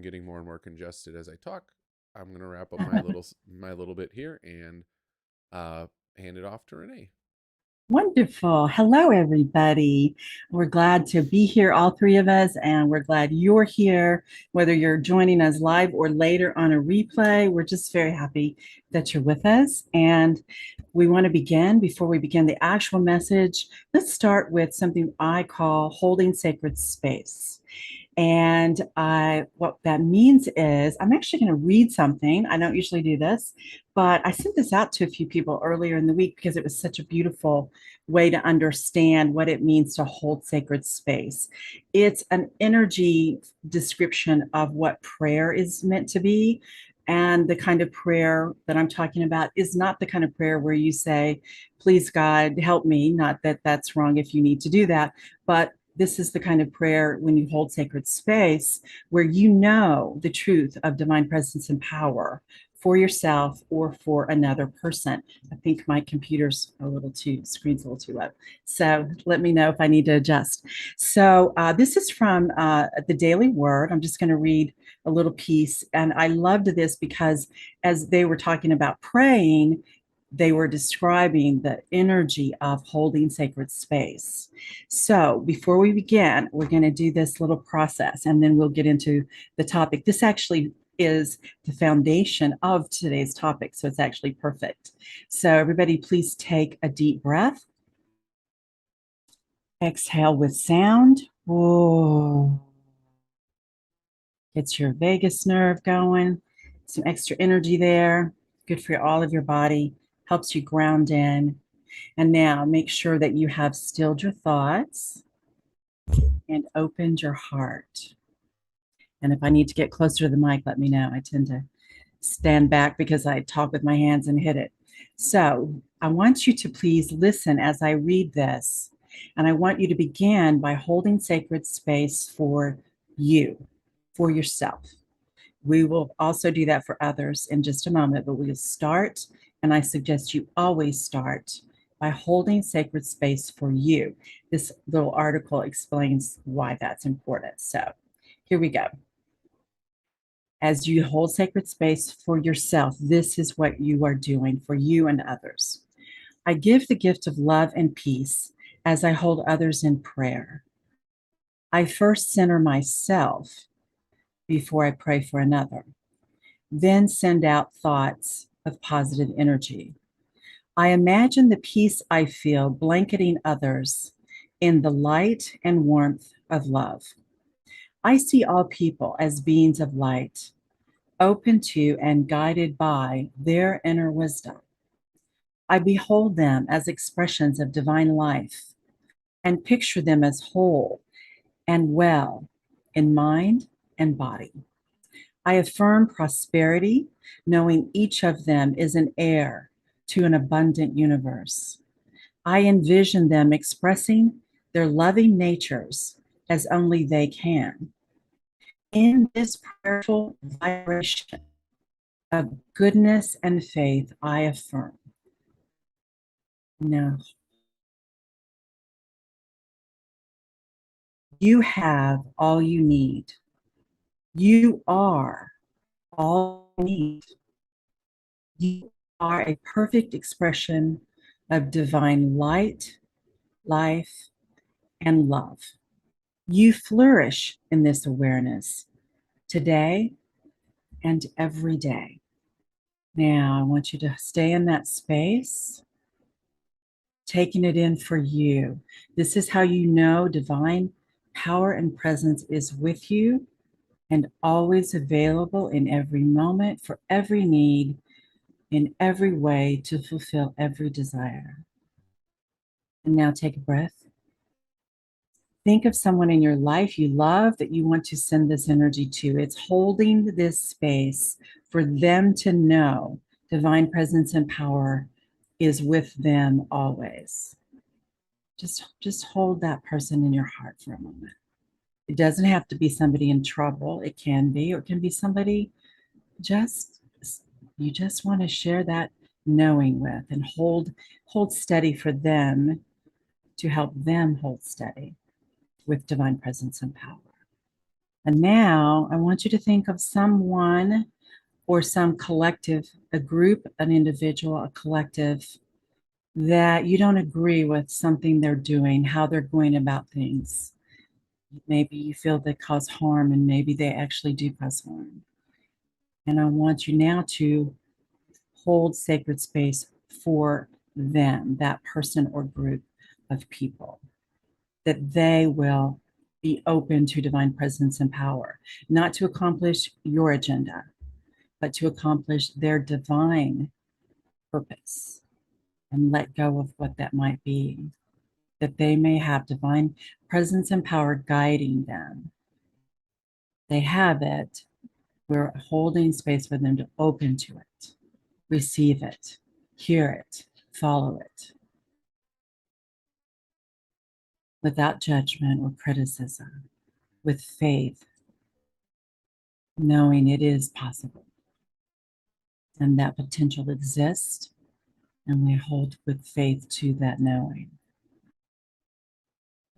getting more and more congested as I talk. I'm going to wrap up my little bit here and uh, hand it off to Renee. Wonderful. Hello, everybody. We're glad to be here, all three of us, and we're glad you're here, whether you're joining us live or later on a replay. We're just very happy that you're with us. And we want to begin, before we begin the actual message, let's start with something I call holding sacred space. And what that means is I'm actually going to read something. I don't usually do this, but I sent this out to a few people earlier in the week because it was such a beautiful way to understand what it means to hold sacred space. It's an energy description of what prayer is meant to be. And the kind of prayer that I'm talking about is not the kind of prayer where you say, please, God, help me. Not that that's wrong if you need to do that, but this is the kind of prayer when you hold sacred space where you know the truth of divine presence and power for yourself or for another person. I think my computer's screen's a little too low. So let me know if I need to adjust. So this is from the Daily Word. I'm just going to read a little piece. And I loved this because as they were talking about praying, they were describing the energy of holding sacred space. So before we begin, we're going to do this little process and then we'll get into the topic. This actually is the foundation of today's topic, so it's actually perfect. So everybody, please take a deep breath. Exhale with sound. Whoa. Gets your vagus nerve going, some extra energy there. Good for all of your body, helps you ground in. And now make sure that you have stilled your thoughts and opened your heart. And if I need to get closer to the mic, let me know. I tend to stand back because I talk with my hands and hit it. So I want you to please listen as I read this. And I want you to begin by holding sacred space for you, for yourself. We will also do that for others in just a moment, but we'll start. And I suggest you always start by holding sacred space for you. This little article explains why that's important. So here we go. As you hold sacred space for yourself, this is what you are doing for you and others. I give the gift of love and peace as I hold others in prayer. I first center myself before I pray for another, then send out thoughts of positive energy. I imagine the peace I feel blanketing others in the light and warmth of love. I see all people as beings of light, open to and guided by their inner wisdom. I behold them as expressions of divine life and picture them as whole and well in mind and body. I affirm prosperity, knowing each of them is an heir to an abundant universe. I envision them expressing their loving natures as only they can. In this prayerful vibration of goodness and faith, I affirm. No, you have all you need. You are all you need. You are a perfect expression of divine light, life, and love. You flourish in this awareness today and every day. Now, I want you to stay in that space, taking it in for you. This is how you know divine power and presence is with you and always available in every moment for every need, in every way to fulfill every desire. And now take a breath. Think of someone in your life you love that you want to send this energy to. It's holding this space for them to know divine presence and power is with them always. Just hold that person in your heart for a moment. It doesn't have to be somebody in trouble. It can be, or it can be somebody just you just want to share that knowing with and hold steady for them to help them hold steady with divine presence and power. And now I want you to think of someone or some collective, a group, an individual, a collective that you don't agree with something they're doing, how they're going about things. Maybe you feel they cause harm, and maybe they actually do cause harm. And I want you now to hold sacred space for them, that person or group of people, that they will be open to divine presence and power, not to accomplish your agenda, but to accomplish their divine purpose, and let go of what that might be, that they may have divine presence and power guiding them. They have it. We're holding space for them to open to it, receive it, hear it, follow it, without judgment or criticism, with faith, knowing it is possible and that potential exists. And we hold with faith to that knowing.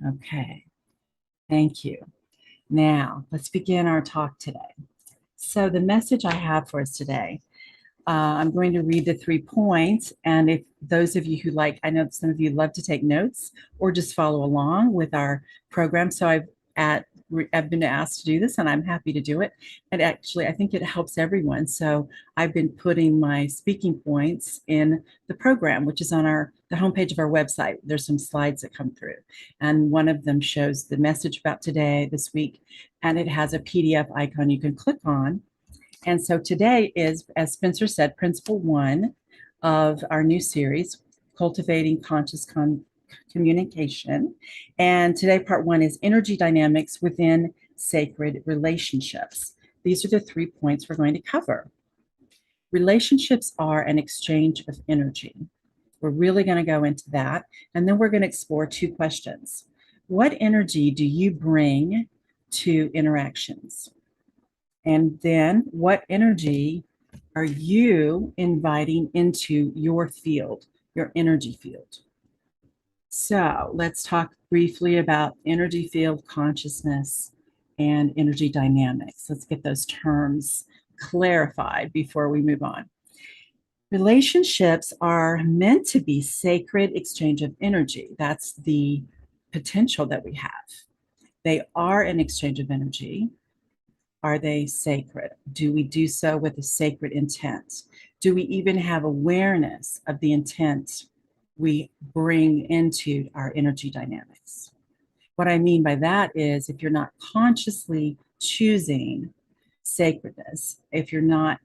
Okay, thank you. Now, let's begin our talk today. So, the message I have for us today, I'm going to read the 3 points. And if those of you who like, I know some of you love to take notes or just follow along with our program. So, I've been asked to do this, and I'm happy to do it. And actually, I think it helps everyone. So I've been putting my speaking points in the program, which is on the homepage of our website. There's some slides that come through, and one of them shows the message about today, this week, and it has a PDF icon you can click on. And so today is, as Spencer said, Principle 1 of our new series, Cultivating Conscious Communication. And today, part 1 is energy dynamics within sacred relationships. These are the 3 points we're going to cover. Relationships are an exchange of energy. We're really going to go into that. And then we're going to explore 2 questions. What energy do you bring to interactions? And then what energy are you inviting into your field, your energy field? So let's talk briefly about energy field consciousness and energy dynamics. Let's get those terms clarified before we move on. Relationships are meant to be sacred exchange of energy. That's the potential that we have. They are an exchange of energy. Are they sacred? Do we do so with a sacred intent? Do we even have awareness of the intent we bring into our energy dynamics? What I mean by that is, if you're not consciously choosing sacredness, if you're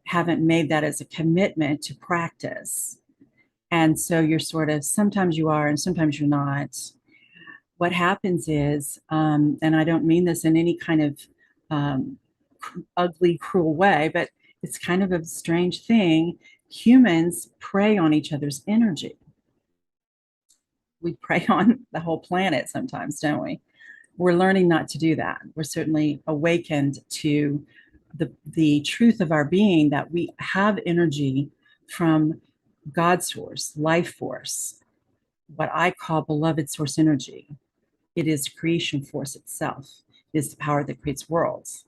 haven't made that as a commitment to practice, and so you're sort of, sometimes you are and sometimes you're not, what happens is, and I don't mean this in any kind of ugly, cruel way, but it's kind of a strange thing. Humans prey on each other's energy. We prey on the whole planet sometimes, don't we? We're learning not to do that. We're certainly awakened to the truth of our being, that we have energy from God source, life force, what I call beloved source energy. It is creation force itself. It is the power that creates worlds.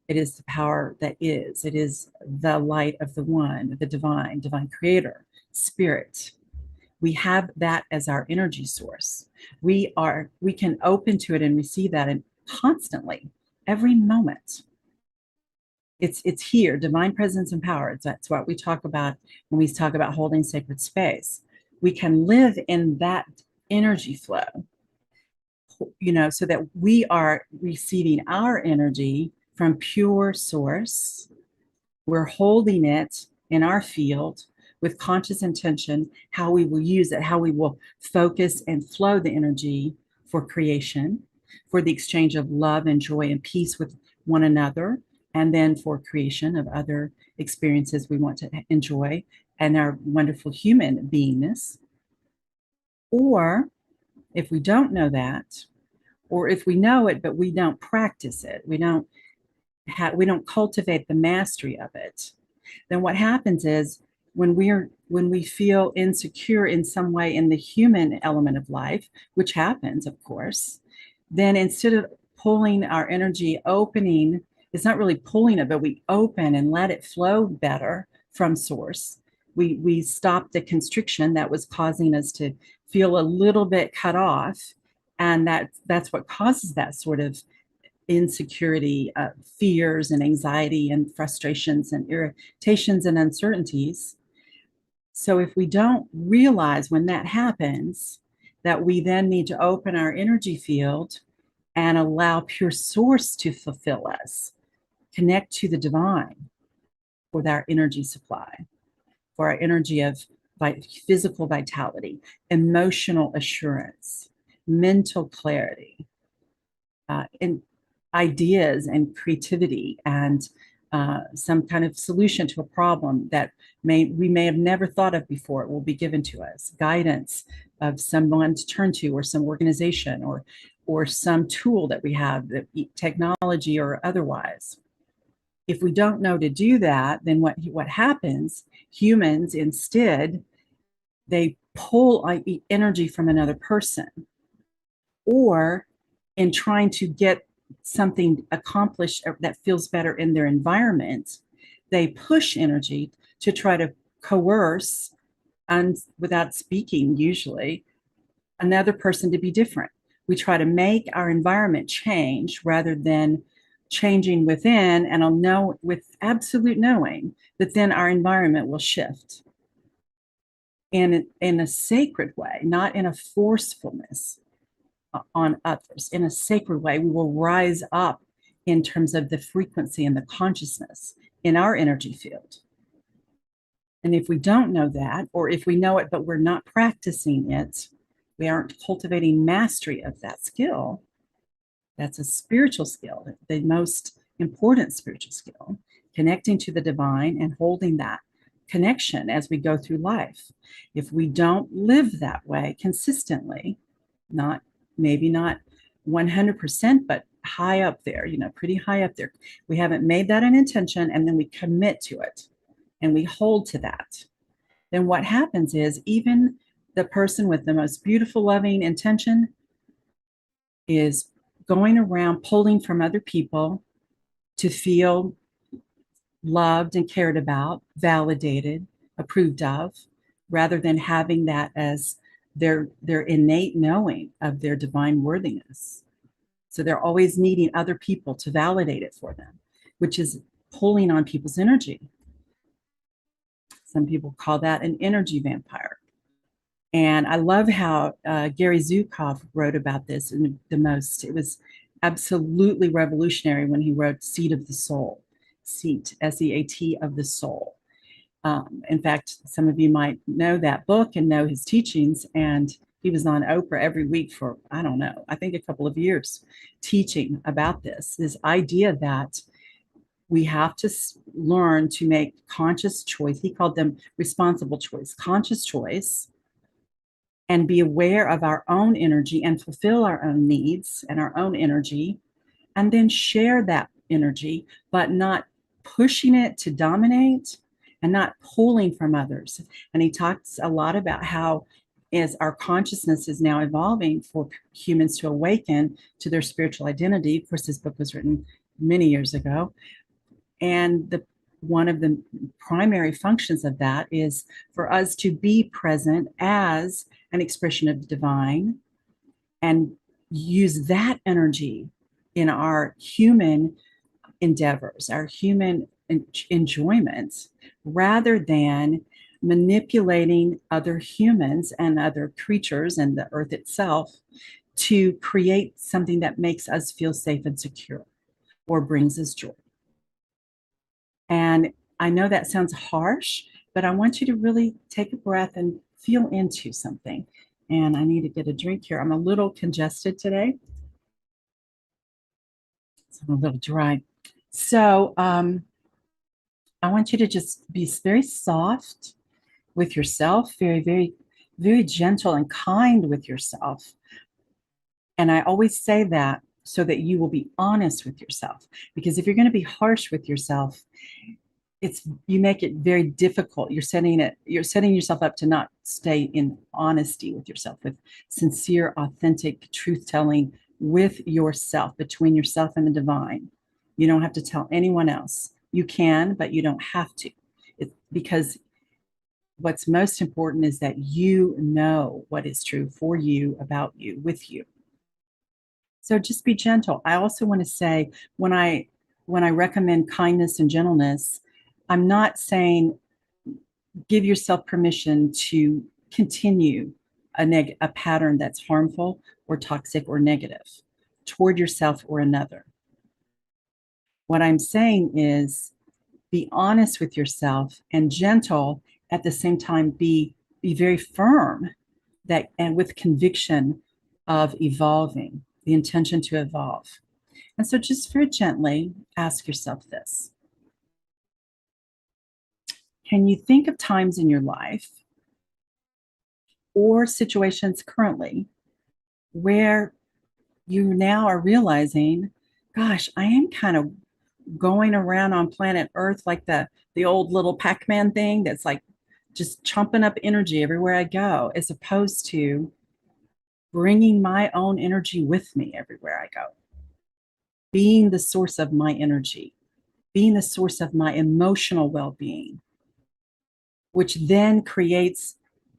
It is the power that is. It is the light of the one, the divine creator, spirit. We have that as our energy source. We can open to it and receive that, and constantly, every moment. It's here, divine presence and power. That's what we talk about when we talk about holding sacred space. We can live in that energy flow, so that we are receiving our energy from pure source. We're holding it in our field with conscious intention, how we will use it, how we will focus and flow the energy for creation, for the exchange of love and joy and peace with one another, and then for creation of other experiences we want to enjoy and our wonderful human beingness. Or if we don't know that, or if we know it but we don't practice it, we don't cultivate the mastery of it, then what happens is, when we feel insecure in some way in the human element of life, which happens, of course, then instead of pulling our energy, opening. It's not really pulling it, but we open and let it flow better from source. We stop the constriction that was causing us to feel a little bit cut off, and that's what causes that sort of insecurity, fears and anxiety and frustrations and irritations and uncertainties. So if we don't realize when that happens, that we then need to open our energy field and allow pure source to fulfill us, connect to the divine with our energy supply, for our energy of physical vitality, emotional assurance, mental clarity, and ideas and creativity, and some kind of solution to a problem that we may have never thought of before. It will be given to us. Guidance of someone to turn to, or some organization, or some tool that we have, that technology or otherwise. If we don't know to do that, then what happens? Humans instead, they pull energy from another person, or in trying to get something accomplished that feels better in their environment, they push energy to try to coerce, and without speaking usually, another person to be different. We try to make our environment change rather than changing within, and I'll know with absolute knowing that then our environment will shift in a sacred way, not in a forcefulness on others. In a sacred way, we will rise up in terms of the frequency and the consciousness in our energy field. And if we don't know that, or if we know it but we're not practicing it, we aren't cultivating mastery of that skill. That's a spiritual skill, the most important spiritual skill, connecting to the divine and holding that connection as we go through life. If we don't live that way consistently, maybe not 100%, but high up there, pretty high up there. We haven't made that an intention, and then we commit to it and we hold to that. Then what happens is, even the person with the most beautiful, loving intention is going around pulling from other people to feel loved and cared about, validated, approved of, rather than having that as their innate knowing of their divine worthiness. So they're always needing other people to validate it for them, which is pulling on people's energy. Some people call that an energy vampire. And I love how Gary Zukav wrote about this in it was absolutely revolutionary when he wrote Seat of the Soul, Seat, S-E-A-T, of the soul. In fact, some of you might know that book and know his teachings, and he was on Oprah every week for, I don't know, I think a couple of years, teaching about this idea that we have to learn to make conscious choice. He called them responsible choice, conscious choice, and be aware of our own energy and fulfill our own needs and our own energy, and then share that energy, but not pushing it to dominate and not pulling from others. And he talks a lot about how, as our consciousness is now evolving for humans to awaken to their spiritual identity. Of course, this book was written many years ago. And one of the primary functions of that is for us to be present as an expression of the divine, and use that energy in our human endeavors, our human enjoyments, rather than manipulating other humans and other creatures and the earth itself to create something that makes us feel safe and secure or brings us joy. And I know that sounds harsh, but I want you to really take a breath and feel into something. And I need to get a drink here. I'm a little congested today, so I'm a little dry. So I want you to just be very soft with yourself, very, very, very gentle and kind with yourself. And I always say that so that you will be honest with yourself. Because if you're going to be harsh with yourself, you make it very difficult. You're setting yourself up to not stay in honesty with yourself, with sincere, authentic, truth-telling with yourself, between yourself and the divine. You don't have to tell anyone else. You can, but you don't have to. Because what's most important is that you know what is true for you, about you, with you. So just be gentle. I also want to say when I recommend kindness and gentleness, I'm not saying give yourself permission to continue a pattern that's harmful or toxic or negative toward yourself or another. What I'm saying is be honest with yourself and gentle at the same time. Be very firm that and with conviction of evolving, the intention to evolve. And so just very gently ask yourself this. Can you think of times in your life or situations currently where you now are realizing, gosh, I am kind of going around on planet Earth like the old little Pac-Man thing that's like just chomping up energy everywhere I go, as opposed to bringing my own energy with me everywhere I go, being the source of my energy, being the source of my emotional well-being, which then creates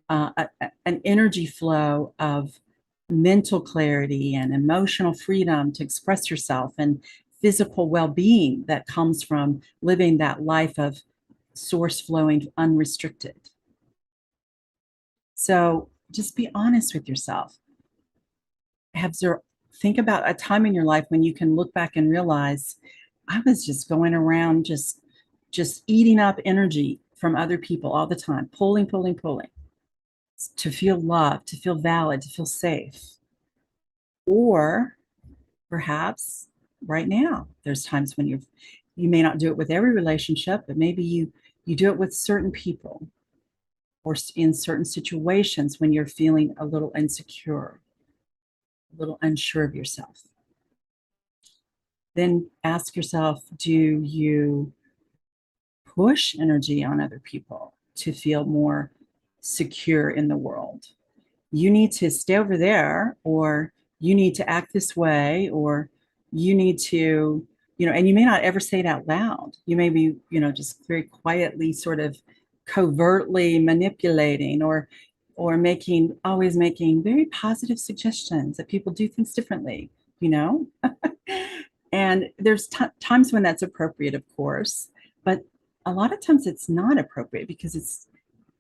an energy flow of mental clarity and emotional freedom to express yourself and physical well-being that comes from living that life of source flowing unrestricted. So just be honest with yourself. Think about a time in your life when you can look back and realize I was just going around just eating up energy from other people all the time, pulling, pulling, pulling to feel loved, to feel valid, to feel safe. Or perhaps right now, there's times when you may not do it with every relationship, but maybe you do it with certain people or in certain situations when you're feeling a little insecure, a little unsure of yourself. Then ask yourself, do you push energy on other people to feel more secure in the world? You need to stay over there, or you need to act this way, or you need to, and you may not ever say it out loud. You may be, just very quietly sort of covertly manipulating or always making very positive suggestions that people do things differently, you know? And there's times when that's appropriate, of course, but a lot of times it's not appropriate because it's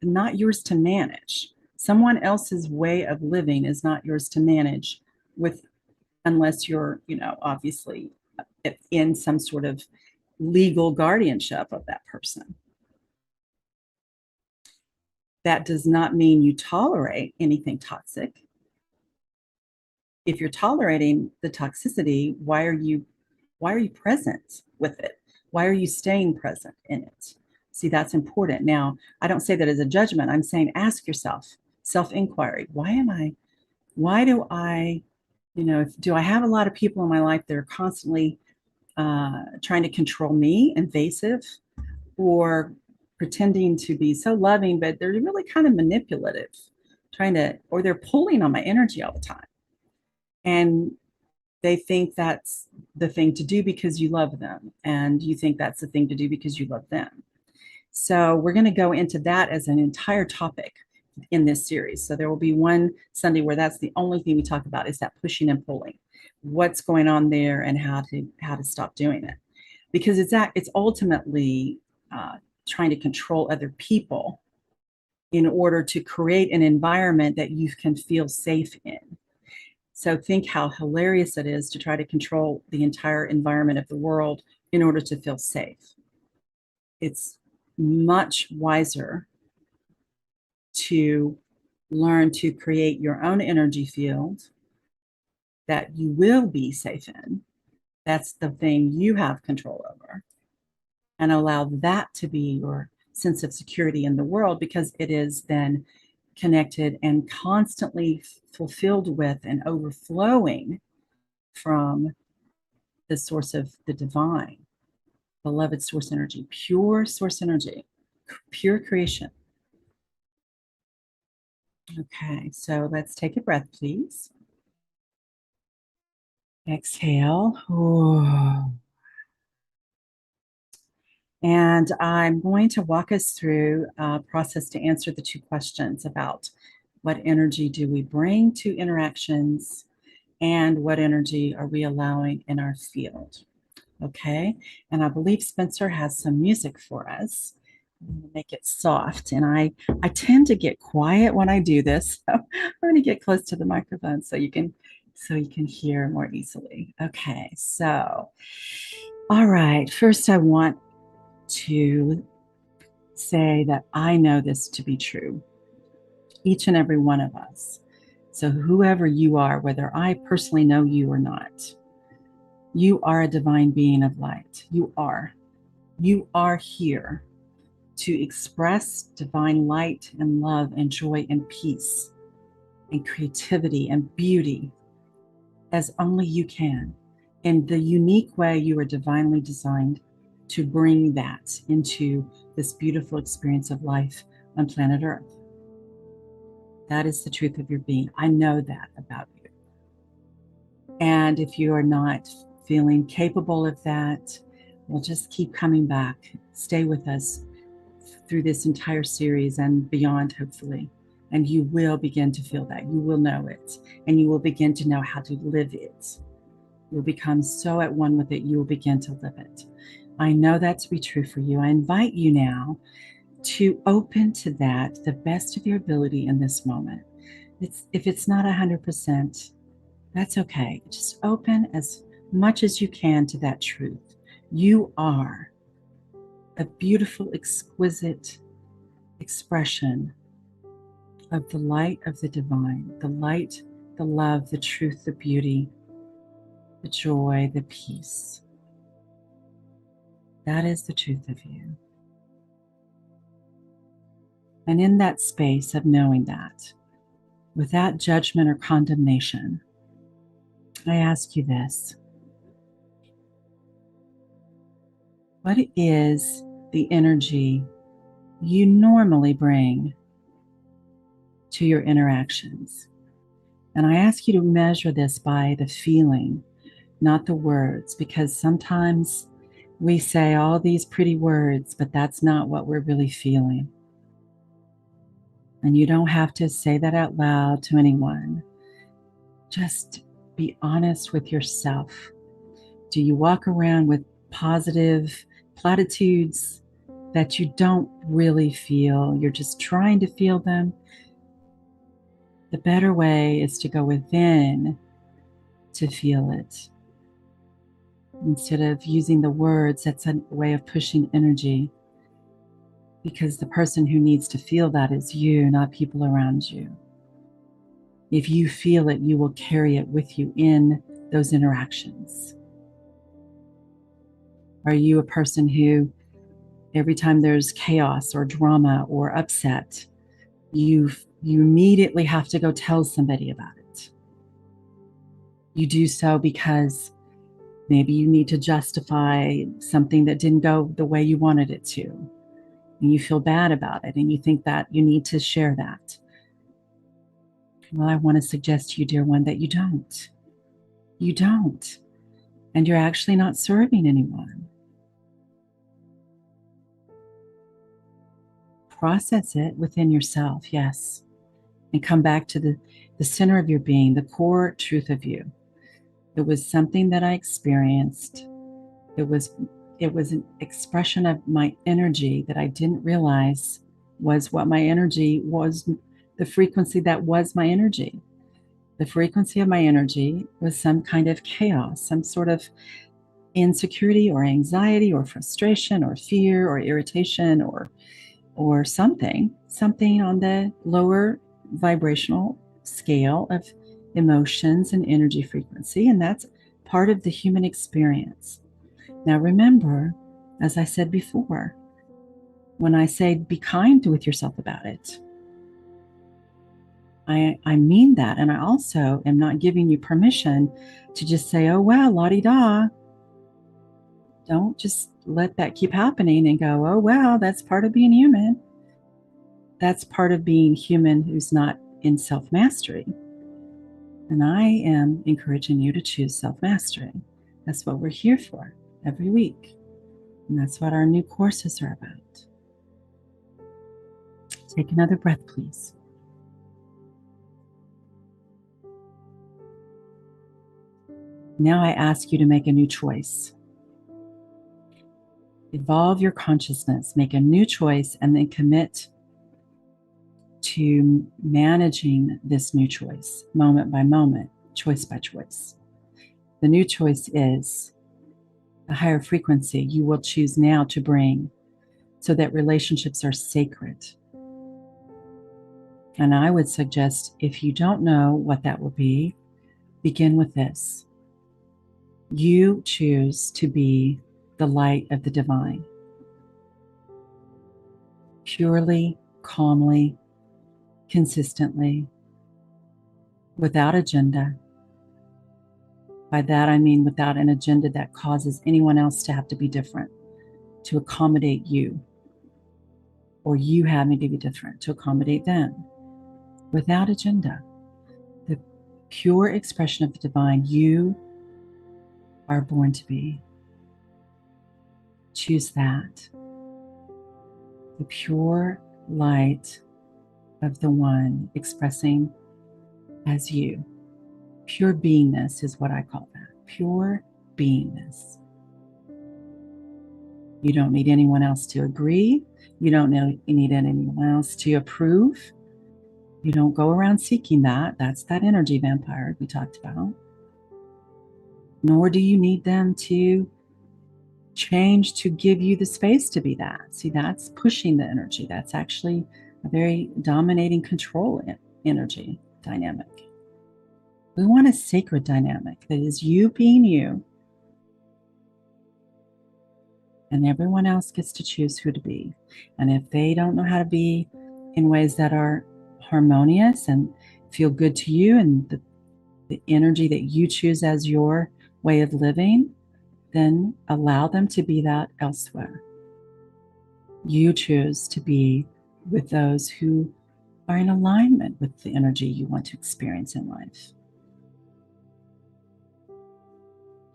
not yours to manage. Someone else's way of living is not yours to manage unless you're, obviously in some sort of legal guardianship of that person. That does not mean you tolerate anything toxic. If you're tolerating the toxicity, why are you present with it? Why are you staying present in it? See, that's important. Now, I don't say that as a judgment. I'm saying ask yourself, self-inquiry. Why do I, do I have a lot of people in my life that are constantly trying to control me, invasive, or pretending to be so loving, but they're really kind of manipulative, or they're pulling on my energy all the time. And they think that's the thing to do because you love them, and you think that's the thing to do because you love them. So we're going to go into that as an entire topic in this series. So there will be one Sunday where that's the only thing we talk about, is that pushing and pulling, what's going on there and how to stop doing it, because it's ultimately trying to control other people in order to create an environment that you can feel safe in. So think how hilarious it is to try to control the entire environment of the world in order to feel safe. It's much wiser to learn to create your own energy field that you will be safe in. That's the thing you have control over. And allow that to be your sense of security in the world, because it is then connected and constantly fulfilled with and overflowing from the source of the divine, beloved source energy, pure source energy, pure creation. Okay, so let's take a breath, please. Exhale. Ooh. And I'm going to walk us through a process to answer the two questions about what energy do we bring to interactions and what energy are we allowing in our field. Okay. And I believe Spencer has some music for us. Make it soft. And I tend to get quiet when I do this. So I'm going to get close to the microphone so you can hear more easily. Okay. So all right. First I want to say that I know this to be true. Each and every one of us. So whoever you are, whether I personally know you or not, you are a divine being of light. You are. You are here to express divine light and love and joy and peace and creativity and beauty as only you can. In the unique way you are divinely designed to bring that into this beautiful experience of life on planet Earth. That is the truth of your being. I know that about you. And if you are not feeling capable of that, we'll just keep coming back. Stay with us through this entire series and beyond, hopefully. And you will begin to feel that. You will know it. And you will begin to know how to live it. You'll become so at one with it, you will begin to live it. I know that to be true for you. I invite you now to open to that the best of your ability in this moment. If it's not 100%, that's okay. Just open as much as you can to that truth. You are a beautiful, exquisite expression of the light of the divine, the light, the love, the truth, the beauty, the joy, the peace. That is the truth of you. And in that space of knowing that, without judgment or condemnation, I ask you this. What is the energy you normally bring to your interactions? And I ask you to measure this by the feeling, not the words, because sometimes we say all these pretty words, but that's not what we're really feeling. And you don't have to say that out loud to anyone. Just be honest with yourself. Do you walk around with positive platitudes that you don't really feel? You're just trying to feel them. The better way is to go within to feel it. Instead of using the words, that's a way of pushing energy. Because the person who needs to feel that is you, not people around you. If you feel it, you will carry it with you in those interactions. Are you a person who, every time there's chaos or drama or upset, you immediately have to go tell somebody about it? You do so because maybe you need to justify something that didn't go the way you wanted it to. And you feel bad about it, and you think that you need to share that. Well, I want to suggest to you, dear one, that you don't. You don't. And you're actually not serving anyone. Process it within yourself, yes. And come back to the center of your being, the core truth of you. It was something that I experienced. It was an expression of my energy that I didn't realize was what my energy was, the frequency that was my energy. The frequency of my energy was some kind of chaos, some sort of insecurity or anxiety or frustration or fear or irritation or something on the lower vibrational scale of emotions and energy frequency. And that's part of the human experience. Now, remember, as I said before, when I say be kind with yourself about it, I mean that. And I also am not giving you permission to just say, oh, well, la-di-da. Don't just let that keep happening and go, oh, well, that's part of being human. That's part of being human who's not in self-mastery. And I am encouraging you to choose self-mastery. That's what we're here for every week. And that's what our new courses are about. Take another breath, please. Now I ask you to make a new choice. Evolve your consciousness, make a new choice, and then commit to managing this new choice moment by moment, choice by choice. The new choice is a higher frequency you will choose now to bring so that relationships are sacred. And I would suggest, if you don't know what that will be, begin with this. You choose to be the light of the divine. Purely, calmly, consistently, without agenda. By that I mean without an agenda that causes anyone else to have to be different to accommodate you, or you having to be different to accommodate them. Without agenda. The pure expression of the divine you are born to be. Choose that. The pure light of the one expressing as you. Pure beingness is what I call that. Pure beingness. You don't need anyone else to agree. You don't need anyone else to approve. You don't go around seeking that. That's that energy vampire we talked about. Nor do you need them to change to give you the space to be that. See, that's pushing the energy. That's actually a very dominating control energy dynamic. We want a sacred dynamic that is you being you, and everyone else gets to choose who to be. And if they don't know how to be in ways that are harmonious and feel good to you, and the energy that you choose as your way of living, then allow them to be that elsewhere. You choose to be with those who are in alignment with the energy you want to experience in life.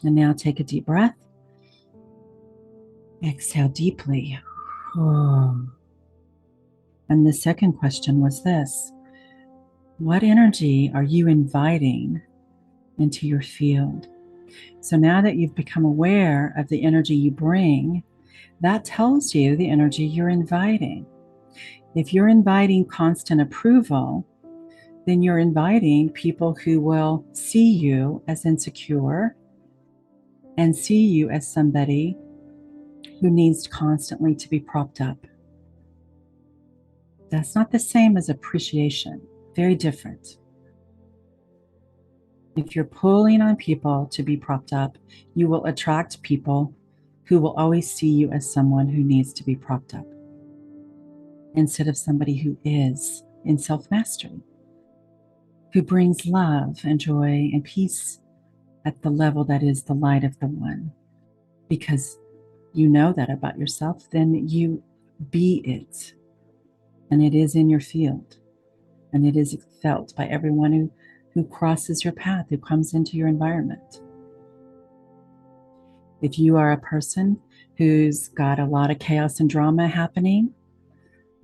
And now take a deep breath. Exhale deeply. And the second question was this: what energy are you inviting into your field? So now that you've become aware of the energy you bring, that tells you the energy you're inviting. If you're inviting constant approval, then you're inviting people who will see you as insecure and see you as somebody who needs constantly to be propped up. That's not the same as appreciation. Very different. If you're pulling on people to be propped up, you will attract people who will always see you as someone who needs to be propped up instead of somebody who is in self-mastery, who brings love and joy and peace at the level that is the light of the one. Because you know that about yourself, then you be it. And it is in your field. And it is felt by everyone who crosses your path, who comes into your environment. If you are a person who's got a lot of chaos and drama happening,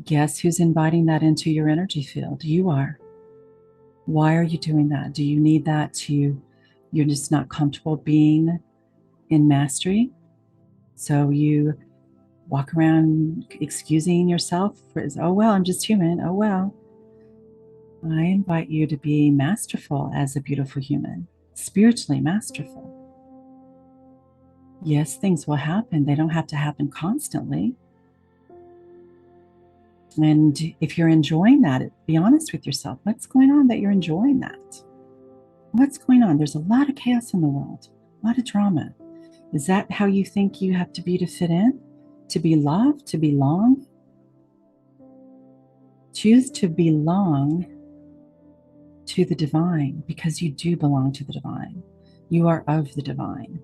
guess who's inviting that into your energy field? You are. Why are you doing that? Do you need that you're just not comfortable being in mastery? So you walk around excusing yourself for, oh, well, I'm just human. Oh, well. I invite you to be masterful as a beautiful human, spiritually masterful. Yes, things will happen. They don't have to happen constantly. And if you're enjoying that, be honest with yourself. What's going on that you're enjoying that? What's going on? There's a lot of chaos in the world, a lot of drama. Is that how you think you have to be to fit in? To be loved? To belong? Choose to belong to the divine, because you do belong to the divine. You are of the divine.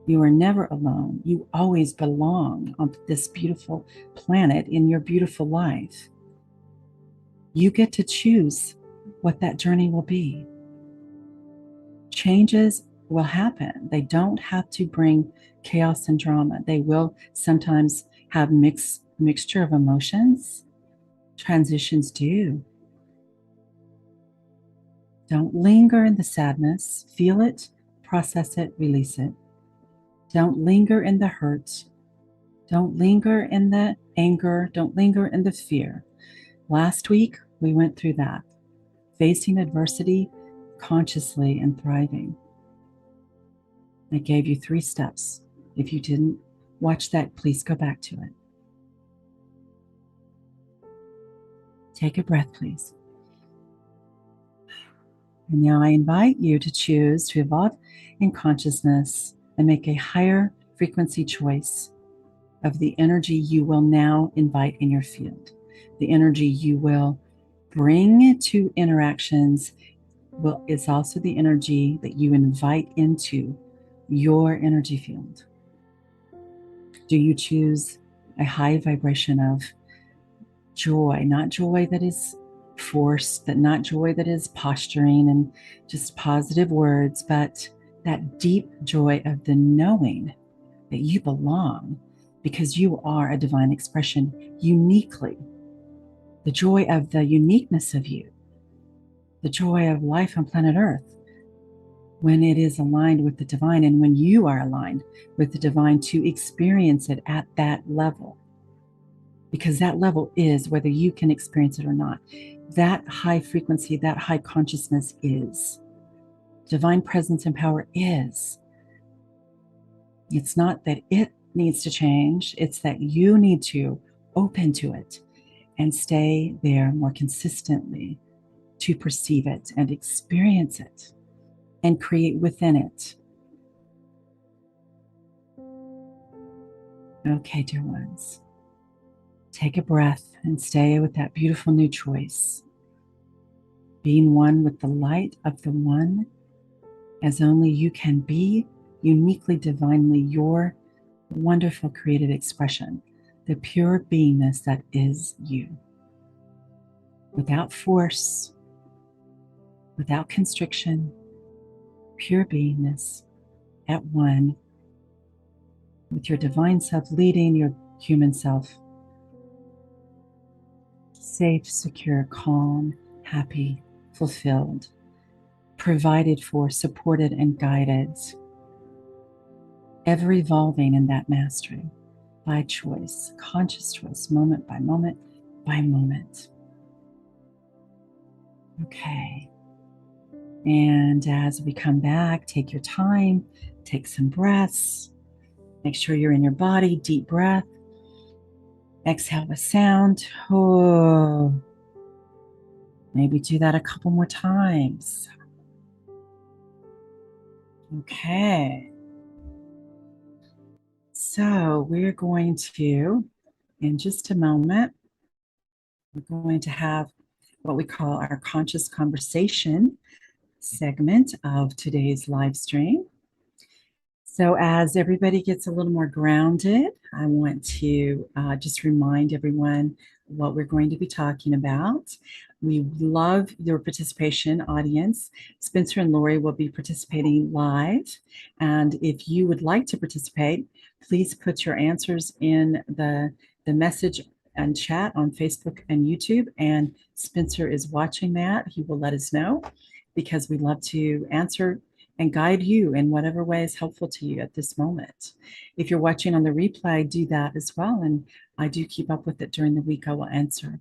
You are never alone. You always belong on this beautiful planet in your beautiful life. You get to choose what that journey will be. Changes will happen. They don't have to bring chaos and drama. They will sometimes have mixture of emotions. Transitions do. Don't linger in the sadness. Feel it, process it, release it. Don't linger in the hurt. Don't linger in the anger. Don't linger in the fear. Last week, we went through that. Facing adversity consciously and thriving. I gave you 3 steps. If you didn't watch that, please go back to it. Take a breath, please. And now I invite you to choose to evolve in consciousness and make a higher frequency choice of the energy you will now invite in your field. The energy you will bring to interactions is also the energy that you invite into your energy field. Do you choose a high vibration of joy, not joy that is forced, not joy that is posturing and just positive words, but that deep joy of the knowing that you belong because you are a divine expression uniquely. The joy of the uniqueness of you, the joy of life on planet Earth, when it is aligned with the divine and when you are aligned with the divine to experience it at that level. Because that level is whether you can experience it or not. That high frequency, that high consciousness is. Divine presence and power is. It's not that it needs to change, it's that you need to open to it and stay there more consistently to perceive it and experience it and create within it. Okay, dear ones. Take a breath and stay with that beautiful new choice. Being one with the light of the one as only you can be, uniquely, divinely, your wonderful creative expression, the pure beingness that is you. Without force, without constriction, pure beingness at one with your divine self leading your human self. Safe, secure, calm, happy, fulfilled, provided for, supported, and guided. Ever evolving in that mastery by choice, conscious choice, moment by moment by moment. Okay. And as we come back, take your time, take some breaths. Make sure you're in your body, deep breath. Exhale with sound. Oh. Maybe do that a couple more times. Okay. So we're going to, in just a moment, we're going to have what we call our conscious conversation segment of today's live stream. So as everybody gets a little more grounded, I want to just remind everyone what we're going to be talking about. We love your participation, audience. Spencer and Lori will be participating live. And if you would like to participate, please put your answers in the message and chat on Facebook and YouTube. And Spencer is watching that. He will let us know because we love to answer and guide you in whatever way is helpful to you at this moment. If you're watching on the replay, do that as well. And I do keep up with it during the week. I will answer.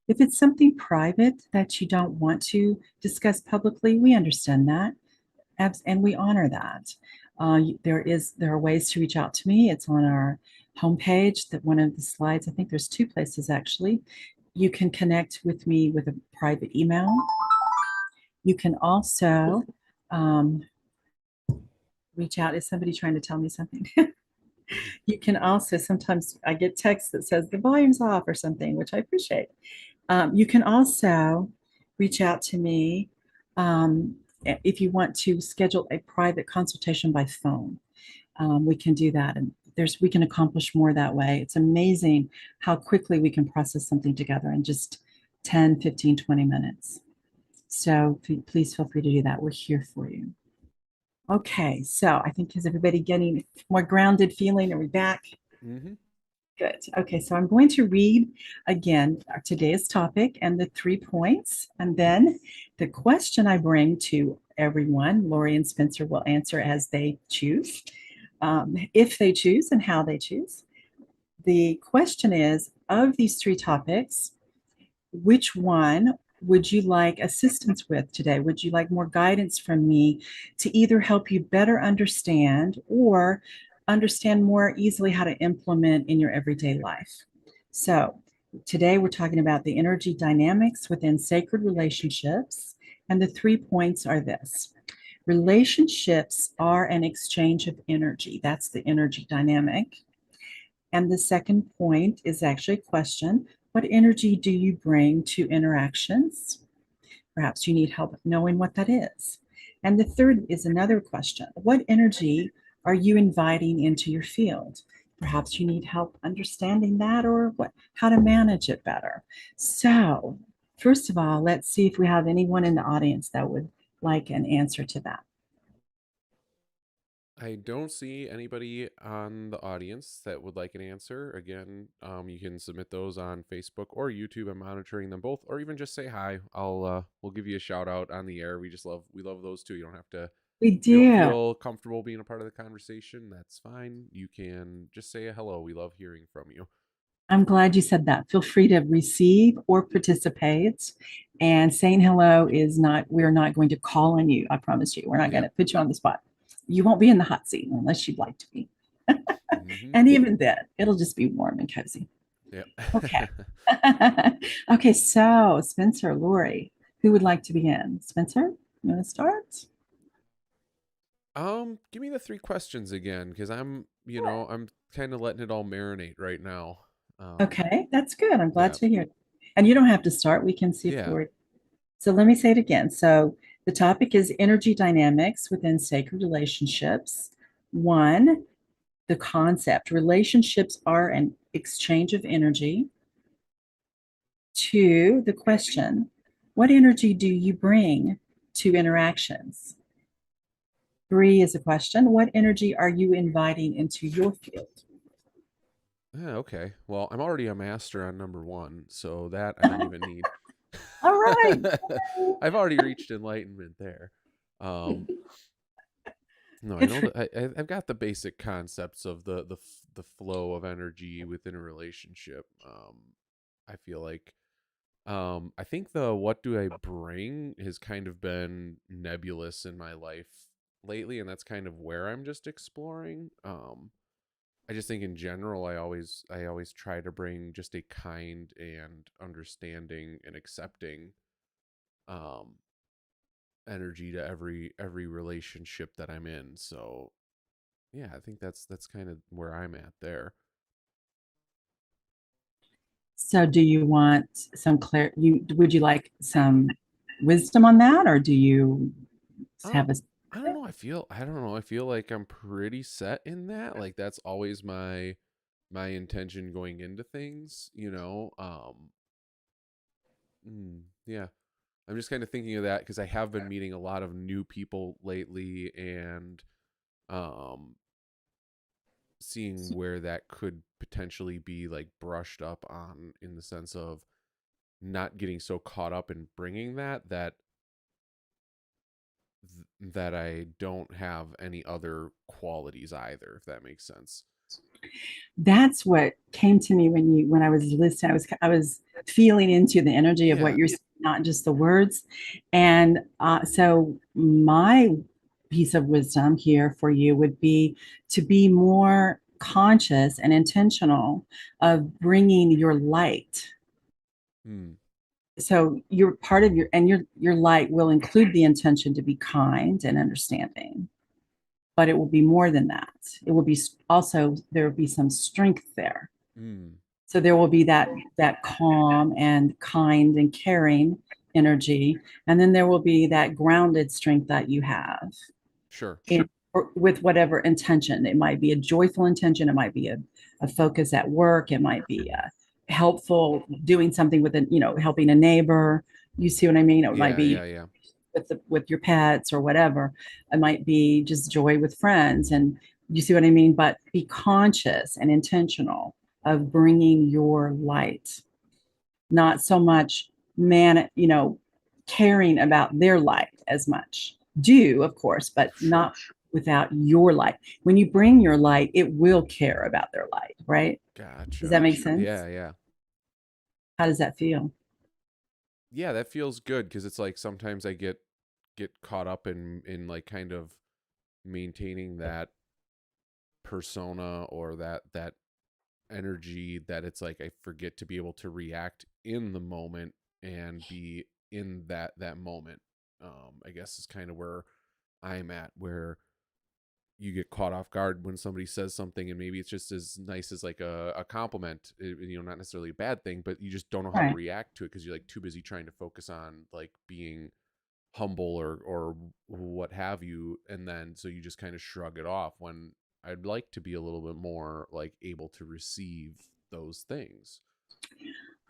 If it's something private that you don't want to discuss publicly, we understand that. And we honor that. There are ways to reach out to me. It's on our homepage, that one of the slides. I think there's 2 places actually. You can connect with me with a private email. You can also reach out. Is somebody trying to tell me something? You can also, sometimes I get text that says the volume's off or something, which I appreciate. You can also reach out to me if you want to schedule a private consultation by phone. We can do that, and we can accomplish more that way. It's amazing how quickly we can process something together in just 10, 15, 20 minutes. So please feel free to do that. We're here for you. Okay, so I think is everybody getting more grounded feeling? Are we back? Mm-hmm. Good. Okay, so I'm going to read again today's topic and the 3 points, and then the question I bring to everyone, Lori and Spencer will answer as they choose, if they choose and how they choose. The question is, of these 3 topics, which one would you like assistance with today? Would you like more guidance from me to either help you better understand or understand more easily how to implement in your everyday life? So, today we're talking about the energy dynamics within sacred relationships. And the 3 points are this: relationships are an exchange of energy. That's the energy dynamic. And the second point is actually a question: what energy do you bring to interactions? Perhaps you need help knowing what that is. And the third is another question: what energy are you inviting into your field? Perhaps you need help understanding that or how to manage it better. So, first of all, let's see if we have anyone in the audience that would like an answer to that. I don't see anybody on the audience that would like an answer. Again, you can submit those on Facebook or YouTube. I'm monitoring them both, or even just say hi. We'll give you a shout out on the air. We love those too. You don't have to. We If you don't do. feel comfortable being a part of the conversation, that's fine. You can just say a hello. We love hearing from you. I'm glad you said that. Feel free to receive or participate. And saying hello is not, we're not going to call on you. I promise you. We're not going Yep. to put you on the spot. You won't be in the hot seat unless you'd like to be. Mm-hmm. And even then, it'll just be warm and cozy. Yep. Okay. Okay. So, Spencer, Lori, who would like to begin? Spencer, you want to start? Give me the 3 questions again, because Sure. I'm kind of letting it all marinate right now. Okay. That's good. I'm glad Yeah. to hear. And you don't have to start. We can see if Yeah. Lori. So let me say it again. So the topic is energy dynamics within sacred relationships. One, the concept: relationships are an exchange of energy. Two, the question: what energy do you bring to interactions? Three is a question: what energy are you inviting into your field? Yeah, okay. Well, I'm already a master on number 1, so that I don't even need. All right. I've already reached enlightenment there. Um, no, I Good know for that I've got the basic concepts of the flow of energy within a relationship. I feel like I think the what do I bring has kind of been nebulous in my life lately, and that's kind of where I'm just exploring. I just think in general I always try to bring just a kind and understanding and accepting um energy to every relationship that I'm in. So yeah, I think that's kind of where I'm at there. So do you want some would you like some wisdom on that, or do you Um have a I don't know. I don't know. I feel like I'm pretty set in that. Like that's always my intention going into things. Yeah. I'm just kind of thinking of that because I have been meeting a lot of new people lately and um seeing where that could potentially be like brushed up on in the sense of not getting so caught up in bringing that I don't have any other qualities either, if that makes sense. that's what came to me when I was listening. I was feeling into the energy of what Yeah. you're saying, not just the words. And so my piece of wisdom here for you would be to be more conscious and intentional of bringing your light. Hmm. So you're part of your light will include the intention to be kind and understanding, but it will be more than that. It will be also, there will be some strength there. Hmm. So there will be that calm and kind and caring energy, and then there will be that grounded strength that you have Sure. in, with whatever intention. It might be a joyful intention, it might be a focus at work, it might be helpful doing something with helping a neighbor, You see what I mean? It might Yeah, be yeah, yeah. with your pets or whatever. It might be just joy with friends, and you see what I mean? But be conscious and intentional of bringing your light, not so much caring about their light as much. Do, of course, but Sure. not without your light. When you bring your light, it will care about their light, right? Does that Gotcha. make sense? Yeah, yeah. How does that feel? Yeah, that feels good because it's like sometimes I get caught up in like kind of maintaining that persona or that energy that it's like I forget to be able to react in the moment and be in that moment. I guess is kind of where I'm at, where you get caught off guard when somebody says something and maybe it's just as nice as like a compliment, not necessarily a bad thing, but you just don't know how to Right. react to it because you're like too busy trying to focus on like being humble or what have you, and then so you just kind of shrug it off when I'd like to be a little bit more like able to receive those things.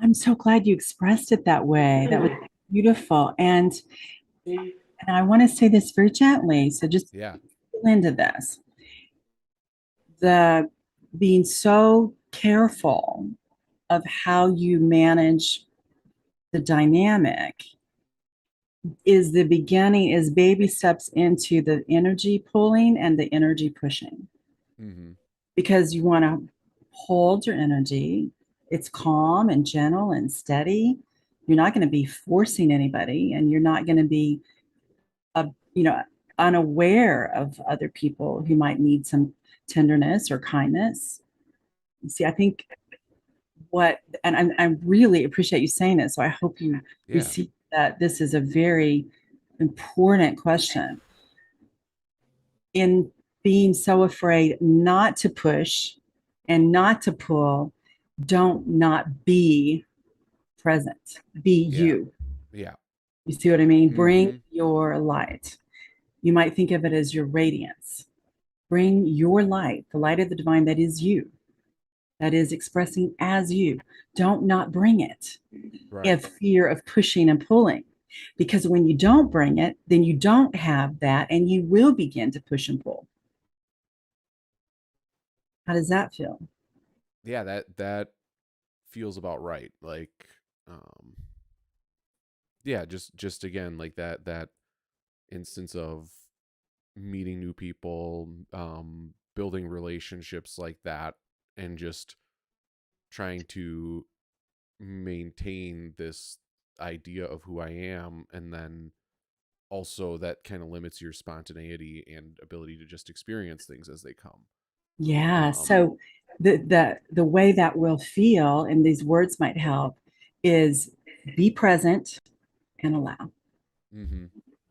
I'm so glad you expressed it that way. That was beautiful. And I want to say this very gently. So just Yeah. feel into this. The being so careful of how you manage the dynamic is the beginning, is baby steps into the energy pulling and the energy pushing, Mm-hmm. because you want to hold your energy. It's calm and gentle and steady. You're not going to be forcing anybody, and you're not going to be, uh, you know, unaware of other people who might need some tenderness or kindness. See, I think I really appreciate you saying it. So I hope you Yeah. receive that. This is a very important question. In being so afraid not to push and not to pull, don't not be present. Be Yeah. you. Yeah. You see what I mean? Bring Mm-hmm. your light. You might think of it as your radiance. Bring your light, the light of the divine that is you, that is expressing as you. Don't not bring it Right. in fear of pushing and pulling. Because when you don't bring it, then you don't have that, and you will begin to push and pull. How does that feel? Yeah, that feels about right. Like um yeah, just again like that instance of meeting new people, building relationships like that, and just trying to maintain this idea of who I am, and then also that kind of limits your spontaneity and ability to just experience things as they come. Yeah. Um, So the way that will feel, and these words might help, is be present and allow. mm-hmm.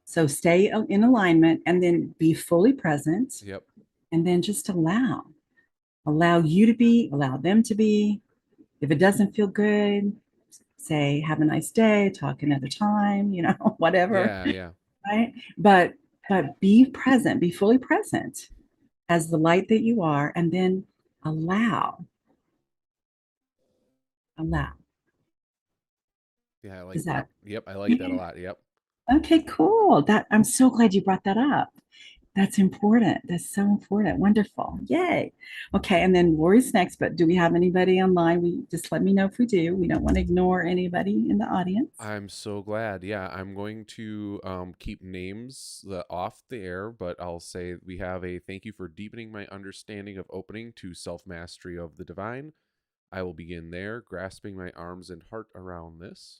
So stay in alignment and then be fully present, Yep. and then just allow. Allow you to be, allow them to be. If it doesn't feel good, say, have a nice day, talk another time, whatever, Yeah. Yeah. right? But be present, be fully present as the light that you are, and then allow, allow. Yeah. I like Is that. that Yep. I like that a lot. Yep. okay? Cool. That I'm so glad you brought that up. That's important. That's so important. Wonderful. Yay. Okay. And then Lori's next, but do we have anybody online? We just let me know if we do. We don't want to ignore anybody in the audience. I'm so glad. Yeah, I'm going to keep names off the air, but I'll say we have a thank you for deepening my understanding of opening to self mastery of the divine. I will begin there, grasping my arms and heart around this.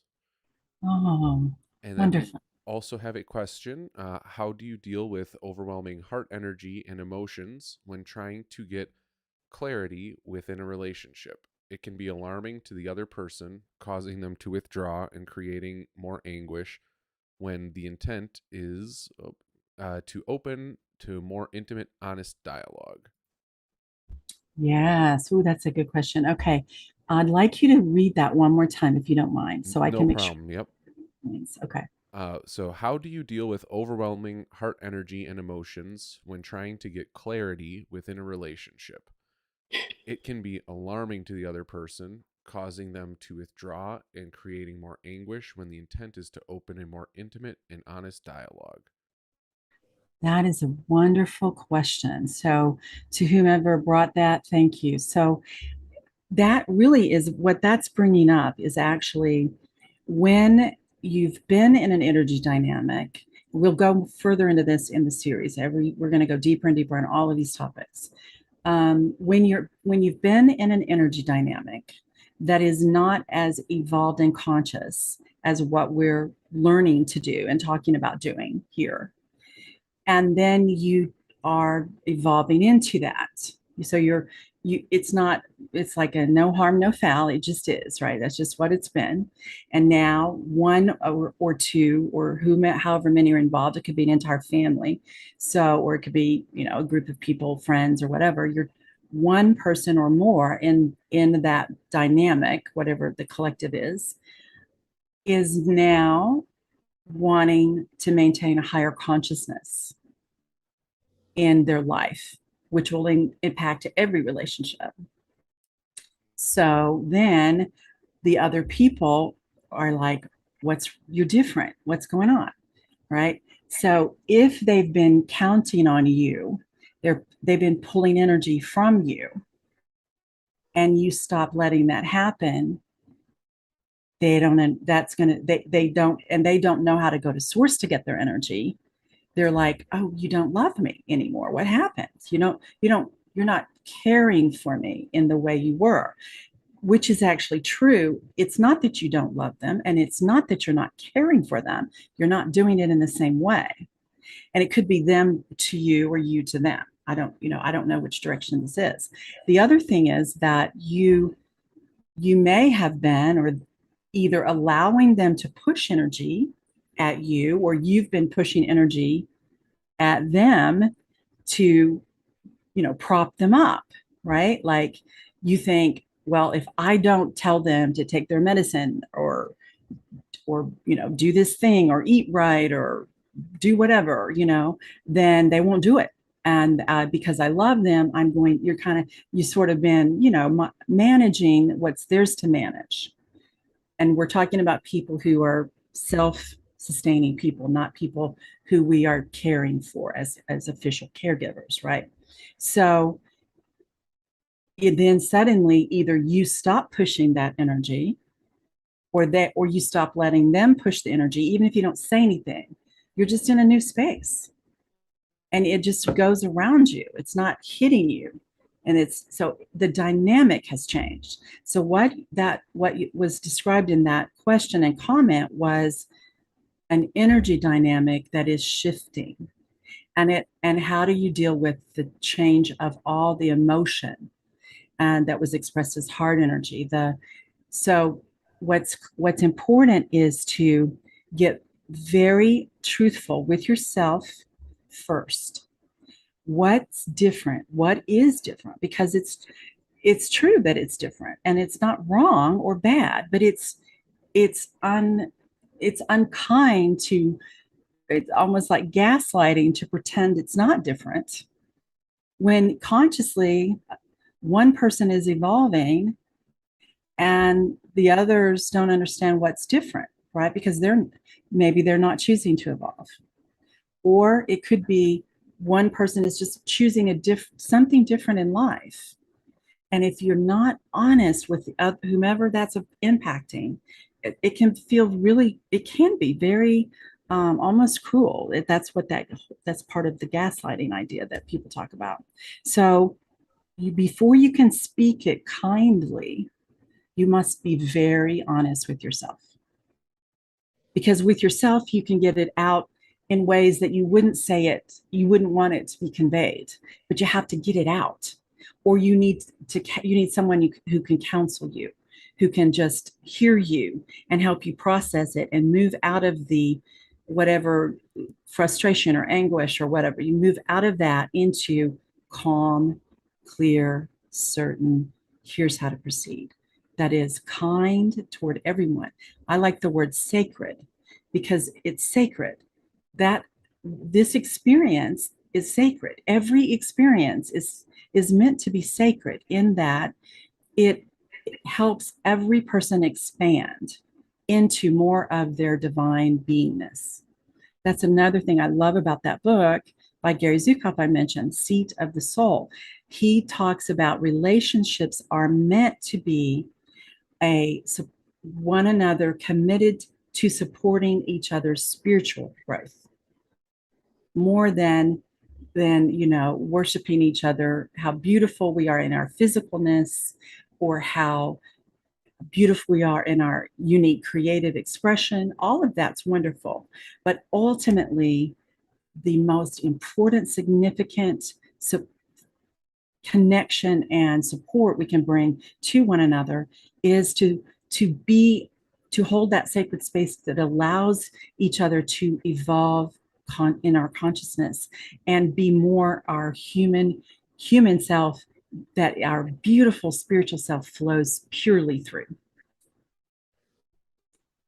Oh, And then we wonderful. also have a question. How do you deal with overwhelming heart energy and emotions when trying to get clarity within a relationship? It can be alarming to the other person, causing them to withdraw and creating more anguish when the intent is to open to more intimate, honest dialogue. Yes. Oh, that's a good question. Okay. I'd like you to read that one more time if you don't mind, so I No can make sure. problem. Yep. Okay. So, how do you deal with overwhelming heart energy and emotions when trying to get clarity within a relationship? It can be alarming to the other person, causing them to withdraw and creating more anguish when the intent is to open a more intimate and honest dialogue? That is a wonderful question. So, to whomever brought that, thank you. So, that really is what that's bringing up is actually when you've been in an energy dynamic. We'll go further into this in the series. We're going to go deeper and deeper on all of these topics. When you've been in an energy dynamic that is not as evolved and conscious as what we're learning to do and talking about doing here, and then you are evolving into that. So it's not, it's like a no harm no foul, it just is, right? That's just what it's been. And now one or two or however many are involved, it could be an entire family, so, or it could be, a group of people, friends or whatever. You're one person or more in that dynamic, whatever the collective is now wanting to maintain a higher consciousness in their life, which will impact every relationship. So then the other people are like, you're different. What's going on? Right. So if they've been counting on you, they've been pulling energy from you, and you stop letting that happen, they don't, that's going to, they don't, and they don't know how to go to source to get their energy. They're like, oh, you don't love me anymore. What happened? You're not caring for me in the way you were, which is actually true. It's not that you don't love them, and it's not that you're not caring for them. You're not doing it in the same way. And it could be them to you or you to them. I don't know which direction this is. The other thing is that you may have been, or either allowing them to push energy at you, or you've been pushing energy at them to, prop them up, right? Like you think, well, if I don't tell them to take their medicine or do this thing or eat right or do whatever, then they won't do it. And because I love them, you sort of been, managing what's theirs to manage. And we're talking about people who are self-sustaining people, not people who we are caring for as official caregivers, right? So then suddenly either you stop pushing that energy, or you stop letting them push the energy, even if you don't say anything. You're just in a new space, and it just goes around you. It's not hitting you. And so the dynamic has changed. So what was described in that question and comment was an energy dynamic that is shifting. And how do you deal with the change of all the emotion and that was expressed as heart energy? So what's important is to get very truthful with yourself first. What's different? What is different? Because it's true that it's different, and it's not wrong or bad, but it's unkind to, it's almost like gaslighting to pretend it's not different when consciously one person is evolving and the others don't understand what's different, right? Because maybe they're not choosing to evolve. Or it could be one person is just choosing something different in life. And if you're not honest with whomever that's impacting, it can be very almost cruel. That's part of the gaslighting idea that people talk about. So before you can speak it kindly, you must be very honest with yourself. Because with yourself, you can get it out in ways that you wouldn't say it, you wouldn't want it to be conveyed, but you have to get it out. Or you need someone who can counsel you, who can just hear you and help you process it and move out of the whatever frustration or anguish or whatever. You move out of that into calm, clear, certain, here's how to proceed. That is kind toward everyone. I like the word sacred because it's sacred. That this experience is sacred. Every experience is meant to be sacred in that it helps every person expand into more of their divine beingness. That's another thing I love about that book by Gary Zukav I mentioned, Seat of the Soul. He talks about relationships are meant to be a one another committed to supporting each other's spiritual growth more than worshiping each other, how beautiful we are in our physicalness or how beautiful we are in our unique creative expression. All of that's wonderful. But ultimately, the most important, significant connection and support we can bring to one another is to hold that sacred space that allows each other to evolve in our consciousness and be more our human self, that our beautiful spiritual self flows purely through.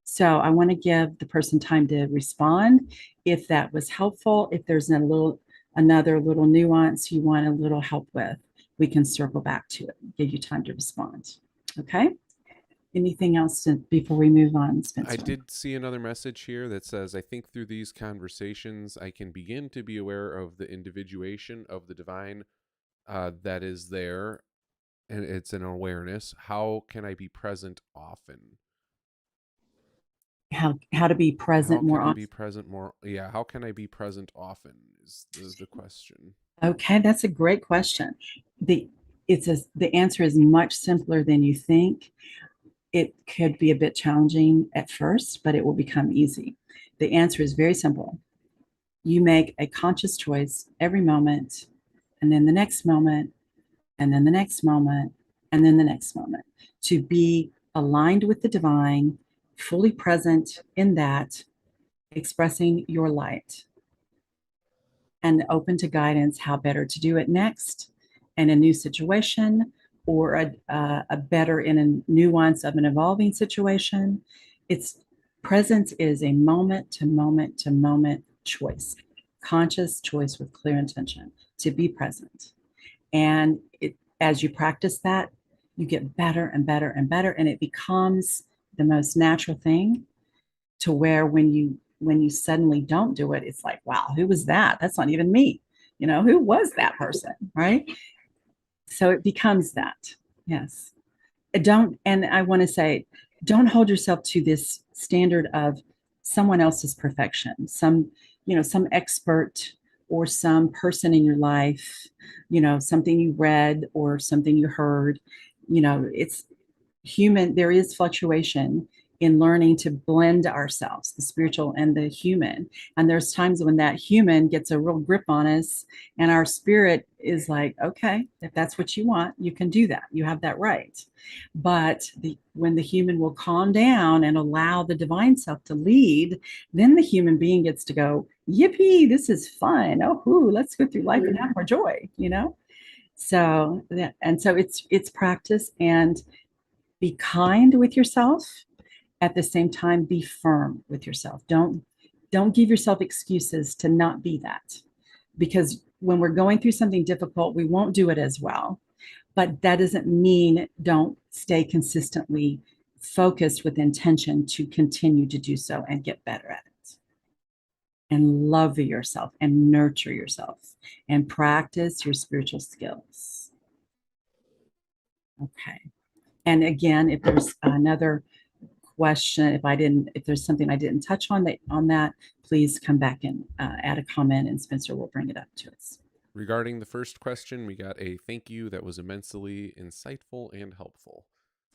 So I want to give the person time to respond if that was helpful. If there's another little nuance you want a little help with, we can circle back to it, give you time to respond. Okay. Anything else before we move on, Spencer? I did see another message here that says, I think through these conversations, I can begin to be aware of the individuation of the divine that is there. And it's an awareness. How can I be present often? How to be present more often. How can I be present often is the question. Okay, that's a great question. The answer is much simpler than you think. It could be a bit challenging at first, but it will become easy. The answer is very simple. You make a conscious choice every moment, and then the next moment, and then the next moment, and then the next moment, to be aligned with the divine, fully present in that, expressing your light, and open to guidance how better to do it next in a new situation, or a better in a nuance of an evolving situation. It's presence is a moment to moment to moment choice, conscious choice with clear intention to be present. And as you practice that, you get better and better and better, and it becomes the most natural thing, to where when you suddenly don't do it, it's like, wow, who was that? That's not even me. Who was that person, right? So it becomes that. Yes. And I want to say, don't hold yourself to this standard of someone else's perfection, some expert or some person in your life, something you read or something you heard. It's human. There is fluctuation in learning to blend ourselves, the spiritual and the human. And there's times when that human gets a real grip on us, and our spirit is like, okay, if that's what you want, you can do that. You have that right. But when the human will calm down and allow the divine self to lead, then the human being gets to go, yippee, this is fun. Oh, let's go through life and have more joy, So it's practice, and be kind with yourself. At the same time, be firm with yourself. Don't give yourself excuses to not be that, because when we're going through something difficult, we won't do it as well. But that doesn't mean don't stay consistently focused with intention to continue to do so and get better at it. And love yourself and nurture yourself and practice your spiritual skills. Okay. And again, if there's another question, if there's something I didn't touch on that, please come back and add a comment, and Spencer will bring it up to us. Regarding the first question, we got a thank you that was immensely insightful and helpful.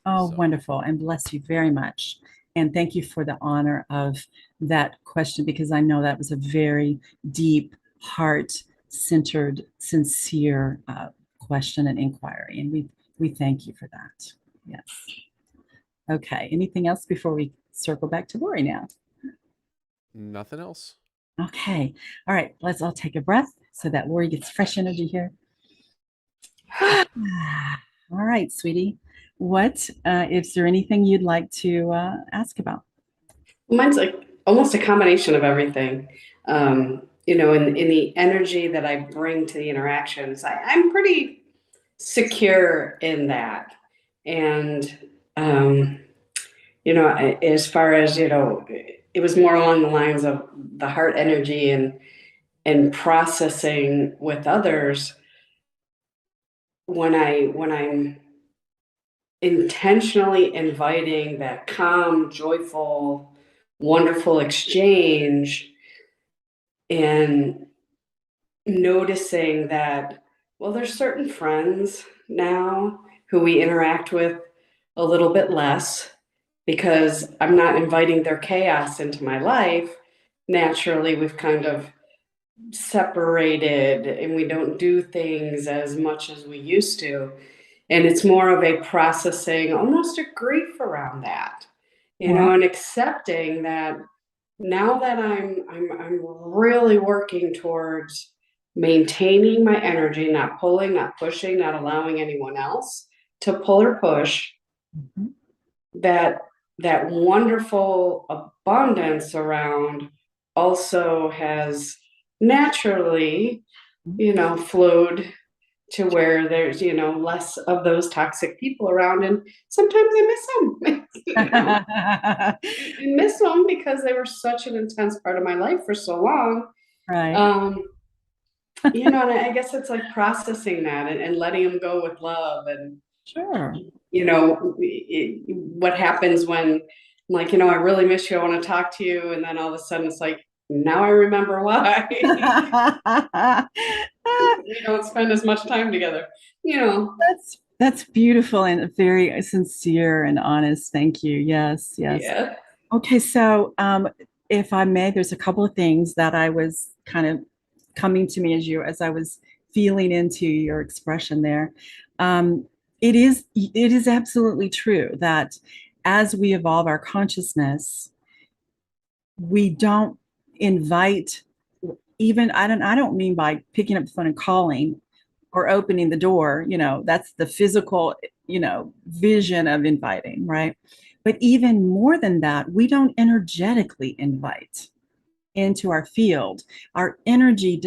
Oh, wonderful. And bless you very much. And thank you for the honor of that question, because I know that was a very deep, heart-centered, sincere question and inquiry. And we thank you for that. Yes. Okay. Anything else before we circle back to Lori now? Nothing else. Okay. All right. Let's all take a breath so that Lori gets fresh energy here. All right, sweetie. Is there anything you'd like to ask about? Mine's like almost a combination of everything. In the energy that I bring to the interactions, I'm pretty secure in that. And um, as far as, it was more along the lines of the heart energy and processing with others. When I'm intentionally inviting that calm, joyful, wonderful exchange, and noticing that, well, there's certain friends now who we interact with a little bit less because I'm not inviting their chaos into my life. Naturally, we've kind of separated and we don't do things as much as we used to. And it's more of a processing, almost a grief around that, Wow. and accepting that now that I'm really working towards maintaining my energy, not pulling, not pushing, not allowing anyone else to pull or push, Mhm. that that wonderful abundance around also has naturally, flowed to where there's, less of those toxic people around. And sometimes I miss them. I miss them because they were such an intense part of my life for so long. Right. Um, and I guess it's like processing that and letting them go with love. And Sure. what happens when I'm like, I really miss you, I want to talk to you, and then all of a sudden it's like, now I remember why we don't spend as much time together, you know. That's beautiful and very sincere and honest. Thank you. Yes, yes. Yeah. Okay, so if I may, there's a couple of things that I was kind of coming to me as I was feeling into your expression there. Um, it is absolutely true that as we evolve our consciousness, we don't invite even I don't mean by picking up the phone and calling or opening the door, that's the physical, vision of inviting, right? But even more than that, we don't energetically invite into our field. Our energy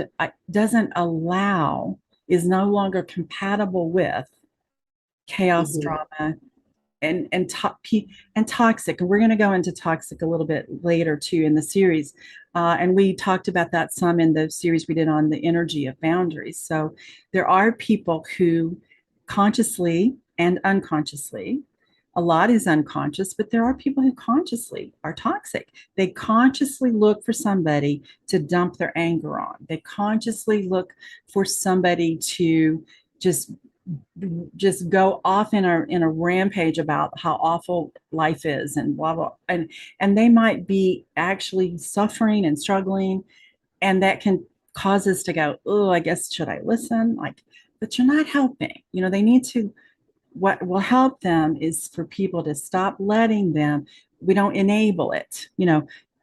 doesn't allow, is no longer compatible with chaos, Mhm. drama, and toxic. And we're going to go into toxic a little bit later too in the series. And we talked about that some in the series we did on the energy of boundaries. So there are people who consciously and unconsciously, a lot is unconscious, but there are people who consciously are toxic. They consciously look for somebody to dump their anger on. They consciously look for somebody to just just go off in a rampage about how awful life is and blah blah, and they might be actually suffering and struggling, and that can cause us to go, oh, I guess should I listen, like, but you're not helping. They need to, what will help them is for people to stop letting them, we don't enable it.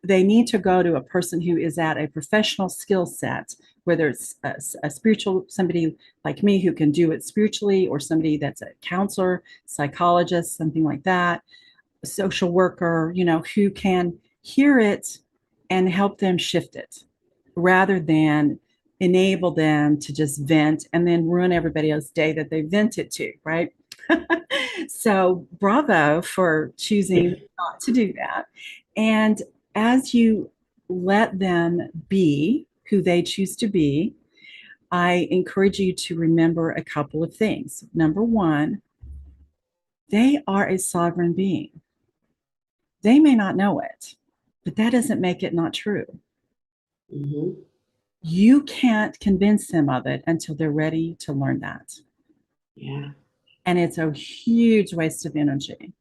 They need to go to a person who is at a professional skill set, whether it's a spiritual, somebody like me who can do it spiritually, or somebody that's a counselor, psychologist, something like that, a social worker, who can hear it and help them shift it rather than enable them to just vent and then ruin everybody else's day that they vented to, right? So bravo for choosing not to do that. And as you let them be who they choose to be, I encourage you to remember a couple of things. Number one, they are a sovereign being. They may not know it, but that doesn't make it not true. Mhm. You can't convince them of it until they're ready to learn that. Yeah. And it's a huge waste of energy.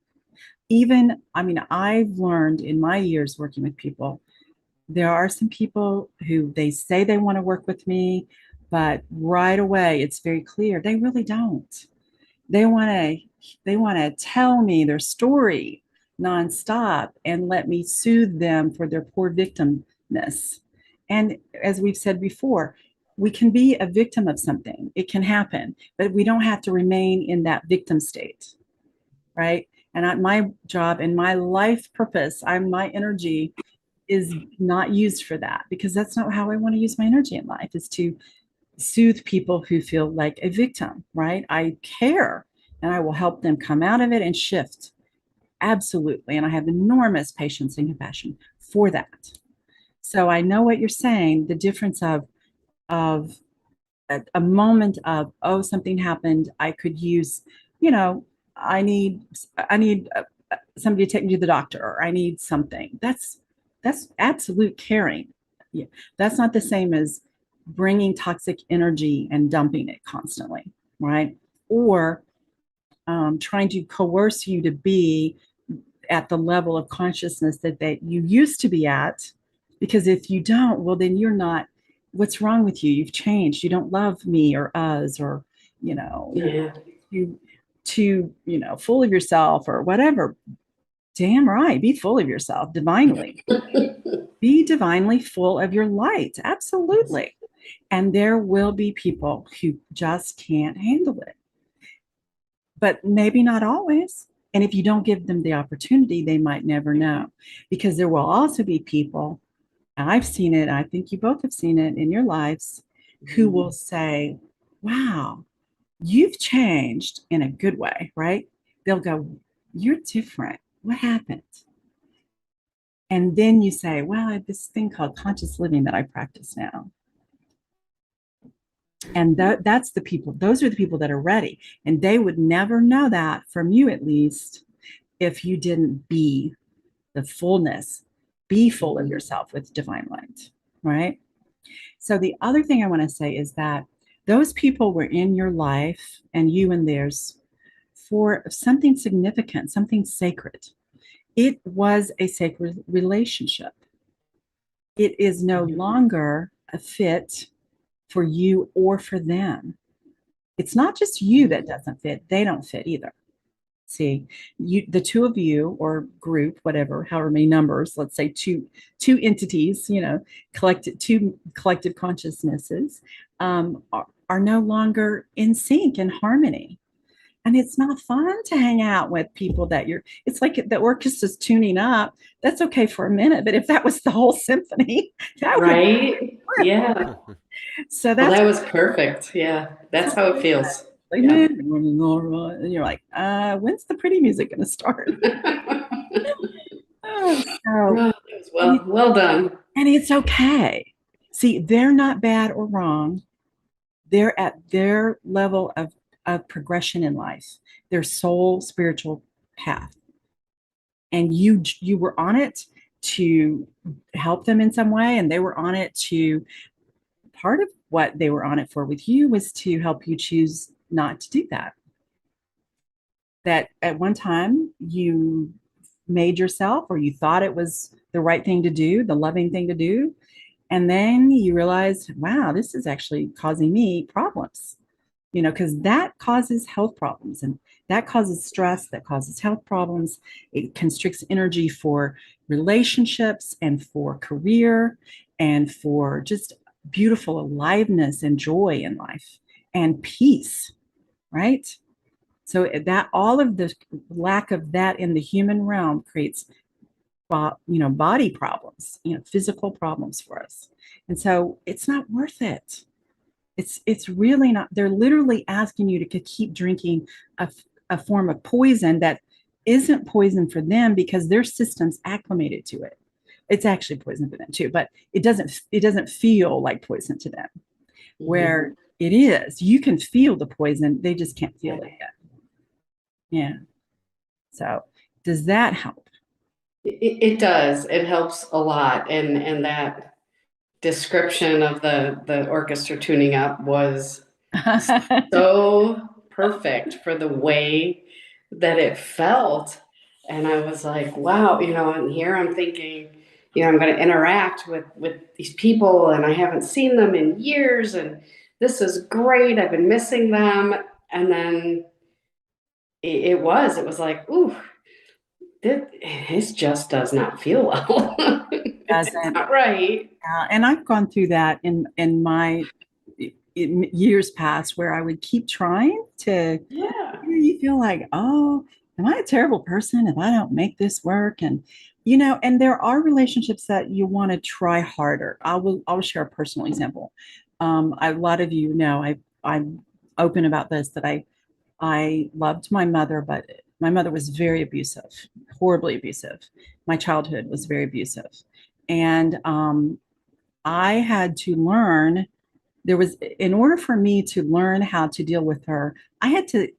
I've learned in my years working with people, there are some people who they say they want to work with me, but right away it's very clear they really don't. They want to they want to tell me their story nonstop and let me soothe them for their poor victimness. And as we've said before, we can be a victim of something. It can happen, but we don't have to remain in that victim state, right? And my job and my life purpose, my energy is not used for that, because that's not how I want to use my energy in life, is to soothe people who feel like a victim, right? I care and I will help them come out of it and shift absolutely. And I have enormous patience and compassion for that. So I know what you're saying, the difference of a moment of, oh, something happened, I could use, you know, I need somebody to take me to the doctor, or I need something. That's absolute caring. Yeah. That's not the same as bringing toxic energy and dumping it constantly, right? Or trying to coerce you to be at the level of consciousness that you used to be at. Because if you don't, well, then you're not, what's wrong with you? You've changed. You don't love me or us, or, you know, Yeah. you too, full of yourself or whatever. Damn right. Be full of yourself divinely. Be divinely full of your light. Absolutely. And there will be people who just can't handle it, but maybe not always. And if you don't give them the opportunity, they might never know, because there will also be people, I've seen it, I think you both have seen it in your lives, who will say, wow, you've changed in a good way, right? They'll go, you're different. What happened? And then you say, well, I have this thing called conscious living that I practice now. And that's the people, those are the people that are ready. And they would never know that from you, at least, if you didn't be the fullness, be full of yourself with divine light, right? So the other thing I want to say is that those people were in your life and you in theirs for something significant, something sacred. It was a sacred relationship. It is no longer a fit for you or for them. It's not just you that doesn't fit, they don't fit either. See, the two of you, or group, whatever, however many numbers, let's say two entities, two collective consciousnesses, are no longer in sync and harmony. And it's not fun to hang out with people it's like the orchestra's tuning up. That's okay for a minute, but if that was the whole symphony, that right? Yeah. So that was perfect. Yeah, that's how it feels. Like, yeah. And you're like, when's the pretty music going to start? Well done. And it's okay. See, they're not bad or wrong. They're at their level of progression in life, their soul spiritual path. And you were on it to help them in some way, and they were on it to, part of what they were on it for with you was to help you choose not to do that. That at one time you made yourself, or you thought it was the right thing to do, the loving thing to do. And then you realized, wow, this is actually causing me problems, because that causes health problems, and that causes stress, that causes health problems. It constricts energy for relationships and for career and for just beautiful aliveness and joy in life and peace, right? So that all of the lack of that in the human realm creates body problems, physical problems for us. And so it's not worth it. It's really not. They're literally asking you to keep drinking a form of poison that isn't poison for them, because their system's acclimated to it. It's actually poison for them too, but it doesn't feel like poison to them. Mm-hmm. Where it is, you can feel the poison, they just can't feel it yet. Yeah. So does that help? It does. It helps a lot. And that description of the orchestra tuning up was so perfect for the way that it felt. And I was like, wow, and here I'm thinking, I'm going to interact with these people, and I haven't seen them in years, and this is great. I've been missing them. And then it was like, ooh, this just does not feel well. It's not right. And I've gone through that in my years past, where I would keep trying to, you feel like, oh, am I a terrible person if I don't make this work? And, and there are relationships that you want to try harder. I'll share a personal example. A lot of you know, I'm open about this, that I loved my mother, but My mother was very abusive, horribly abusive. My childhood was very abusive. And I had to learn, in order for me to learn how to deal with her, I had to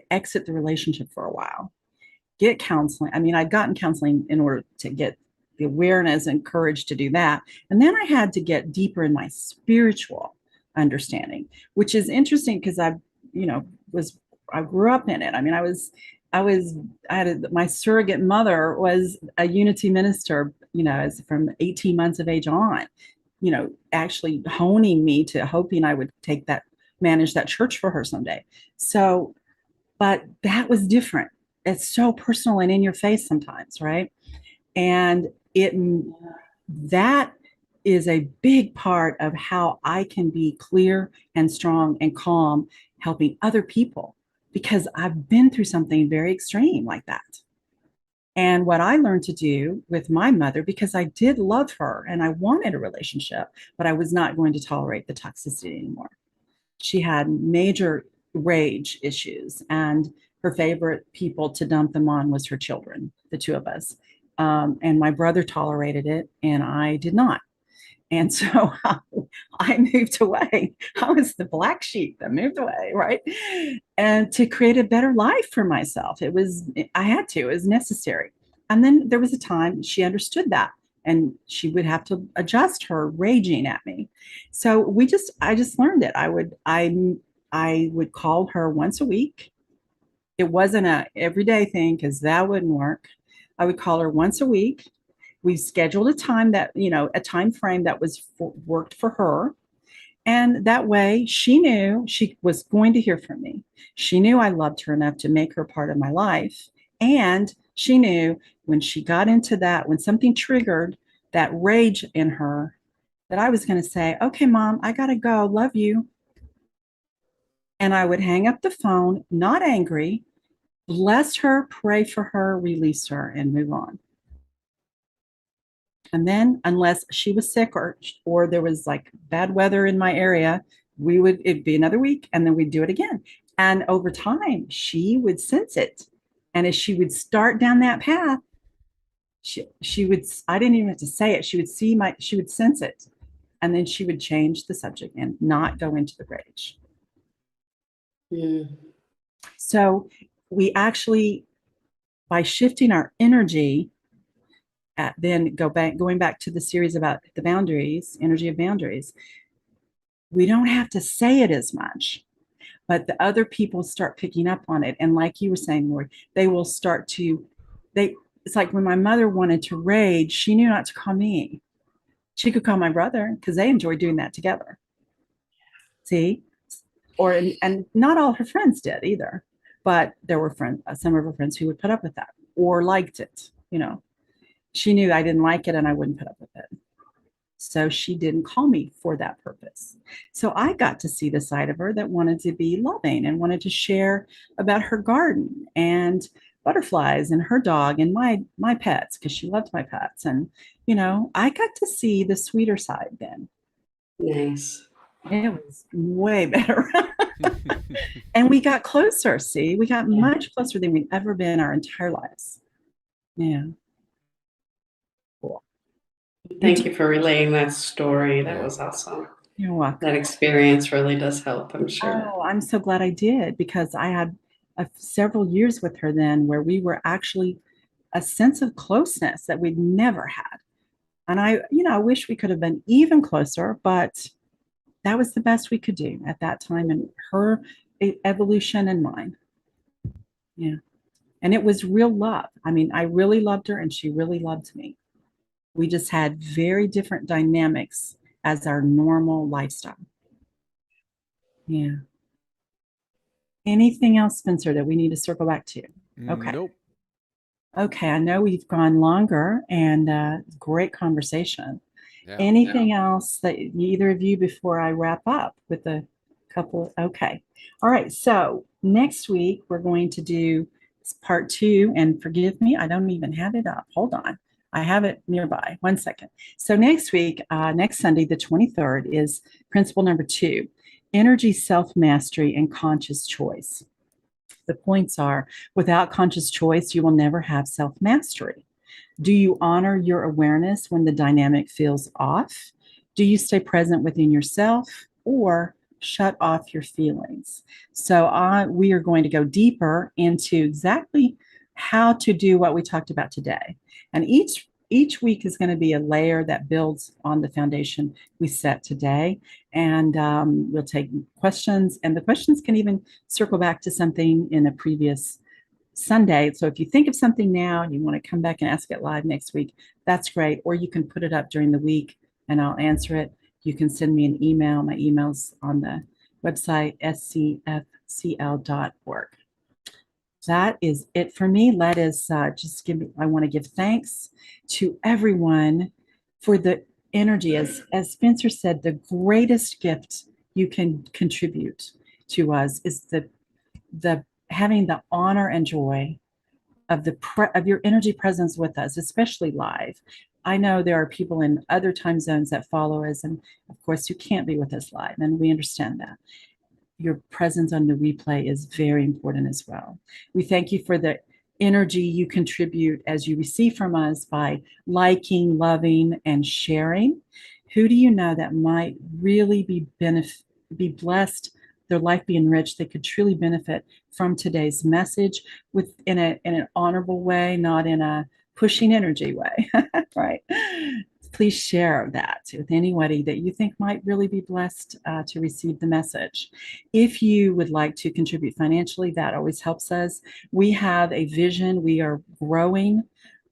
exit the relationship for a while, get counseling. I mean, I'd gotten counseling in order to get the awareness and courage to do that. And then I had to get deeper in my spiritual understanding, which is interesting because you know, I grew up in it. I mean, my surrogate mother was a unity minister, you know, as from 18 months of age on, you know, actually honing me to hoping I would manage that church for her someday. So, but that was different. It's so personal and in your face sometimes, right? And that is a big part of how I can be clear and strong and calm helping other people, because I've been through something very extreme like that. And what I learned to do with my mother, because I did love her and I wanted a relationship, but I was not going to tolerate the toxicity anymore. She had major rage issues, and her favorite people to dump them on was her children, the two of us. And my brother tolerated it, and I did not. And so I moved away. I was the black sheep that moved away, right? And to create a better life for myself. I had to, it was necessary. And then there was a time she understood that, and she would have to adjust her raging at me. So I just learned it. I would call her once a week. It wasn't a everyday thing because that wouldn't work. I would call her once a week. We scheduled a time a time frame that worked for her. And that way she knew she was going to hear from me. She knew I loved her enough to make her part of my life. And she knew when she got into that, when something triggered that rage in her, that I was going to say, okay, Mom, I got to go. Love you. And I would hang up the phone, not angry, bless her, pray for her, release her, and move on. And then, unless she was sick or there was like bad weather in my area, it'd be another week, and then we'd do it again. And over time, she would sense it. And as she would start down that path, she would, I didn't even have to say it. She would sense it. And then she would change the subject and not go into the rage. Mm. So we actually, by shifting our energy, then going back to the series about the boundaries, energy of boundaries, we don't have to say it as much, but the other people start picking up on it. And like you were saying, Lori, they will start to, it's like when my mother wanted to rage, she knew not to call me. She could call my brother because they enjoyed doing that together. See? And not all her friends did either, but there were some of her friends who would put up with that or liked it, you know. She knew I didn't like it and I wouldn't put up with it. So she didn't call me for that purpose. So I got to see the side of her that wanted to be loving and wanted to share about her garden and butterflies and her dog and my pets, because she loved my pets. And, you know, I got to see the sweeter side then. Nice. It was way better. And we got closer. See, we got much closer than we've ever been our entire lives. Yeah. Cool. Thank you for relaying that story. That was awesome. You're welcome. That experience really does help, I'm sure. Oh, I'm so glad I did, because I had several years with her then where we were actually a sense of closeness that we'd never had. And I wish we could have been even closer, but that was the best we could do at that time in her evolution and mine. Yeah. And it was real love. I mean, I really loved her and she really loved me. We just had very different dynamics as our normal lifestyle. Yeah. Anything else, Spencer, that we need to circle back to? Okay. Nope. Okay, I know we've gone longer, and great conversation. Yeah. Anything else that either of you before I wrap up with a couple? Okay. All right. So next week we're going to do part 2, and forgive me, I don't even have it up. Hold on. I have it nearby. 1 second. So next week, next Sunday, the 23rd, is principle number 2, energy self-mastery and conscious choice. The points are: without conscious choice, you will never have self-mastery. Do you honor your awareness when the dynamic feels off? Do you stay present within yourself or shut off your feelings? So we are going to go deeper into exactly how to do what we talked about today. And each week is going to be a layer that builds on the foundation we set today. And we'll take questions, and the questions can even circle back to something in a previous Sunday. So if you think of something now and you want to come back and ask it live next week, that's great. Or you can put it up during the week and I'll answer it. You can send me an email. My email's on the website, scfcl.org. That is it for me. Let us I want to give thanks to everyone for the energy. As Spencer said, the greatest gift you can contribute to us is the having the honor and joy of of your energy presence with us, especially live. I know there are people in other time zones that follow us, and of course, you can't be with us live, and we understand that. Your presence on the replay is very important as well. We thank you for the energy you contribute as you receive from us by liking, loving, and sharing. Who do you know that might really be blessed, their life be enriched, they could truly benefit from today's message in an honorable way, not in a pushing energy way, right? Please share that with anybody that you think might really be blessed to receive the message. If you would like to contribute financially, that always helps us. We have a vision. We are growing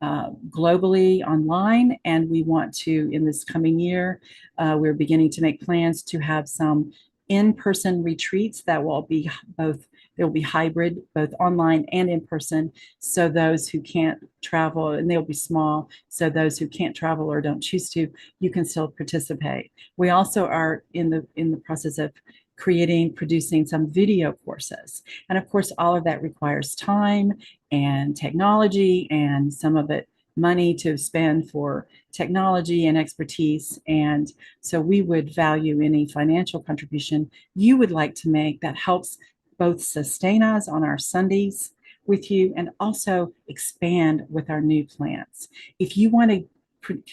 globally online, and we want to, in this coming year, we're beginning to make plans to have some in-person retreats that will be there will be hybrid, both online and in person. So those who can't travel, and they'll be small, so those who can't travel or don't choose to, you can still participate. We also are in the process of producing some video courses. And of course, all of that requires time and technology, and some of it money to spend for technology and expertise. And so we would value any financial contribution you would like to make that helps both sustain us on our Sundays with you and also expand with our new plans. If you want to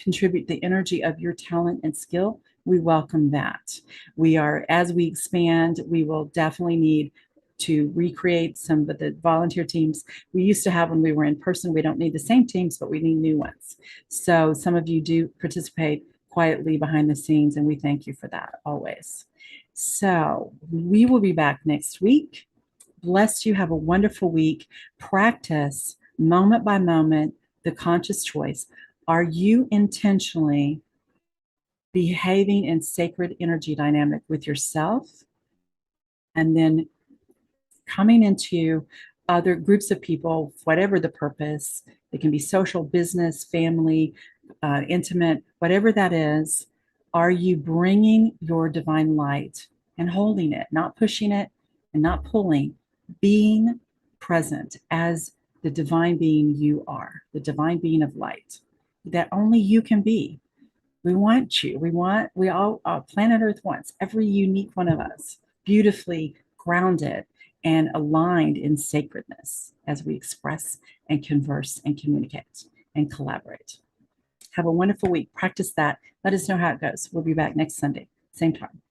contribute the energy of your talent and skill, we welcome that. As we expand, we will definitely need to recreate some of the volunteer teams we used to have when we were in person. We don't need the same teams, but we need new ones. So some of you do participate quietly behind the scenes, and we thank you for that always. So we will be back next week. Bless you. Have a wonderful week. Practice moment by moment the conscious choice. Are you intentionally behaving in sacred energy dynamic with yourself, and then coming into other groups of people, whatever the purpose? It can be social, business, family, intimate, whatever that is. Are you bringing your divine light and holding it, not pushing it and not pulling, being present as the divine being you are, the divine being of light that only you can be? We want you. We all, planet Earth wants every unique one of us beautifully grounded and aligned in sacredness as we express and converse and communicate and collaborate. Have a wonderful week. Practice that. Let us know how it goes. We'll be back next Sunday, same time.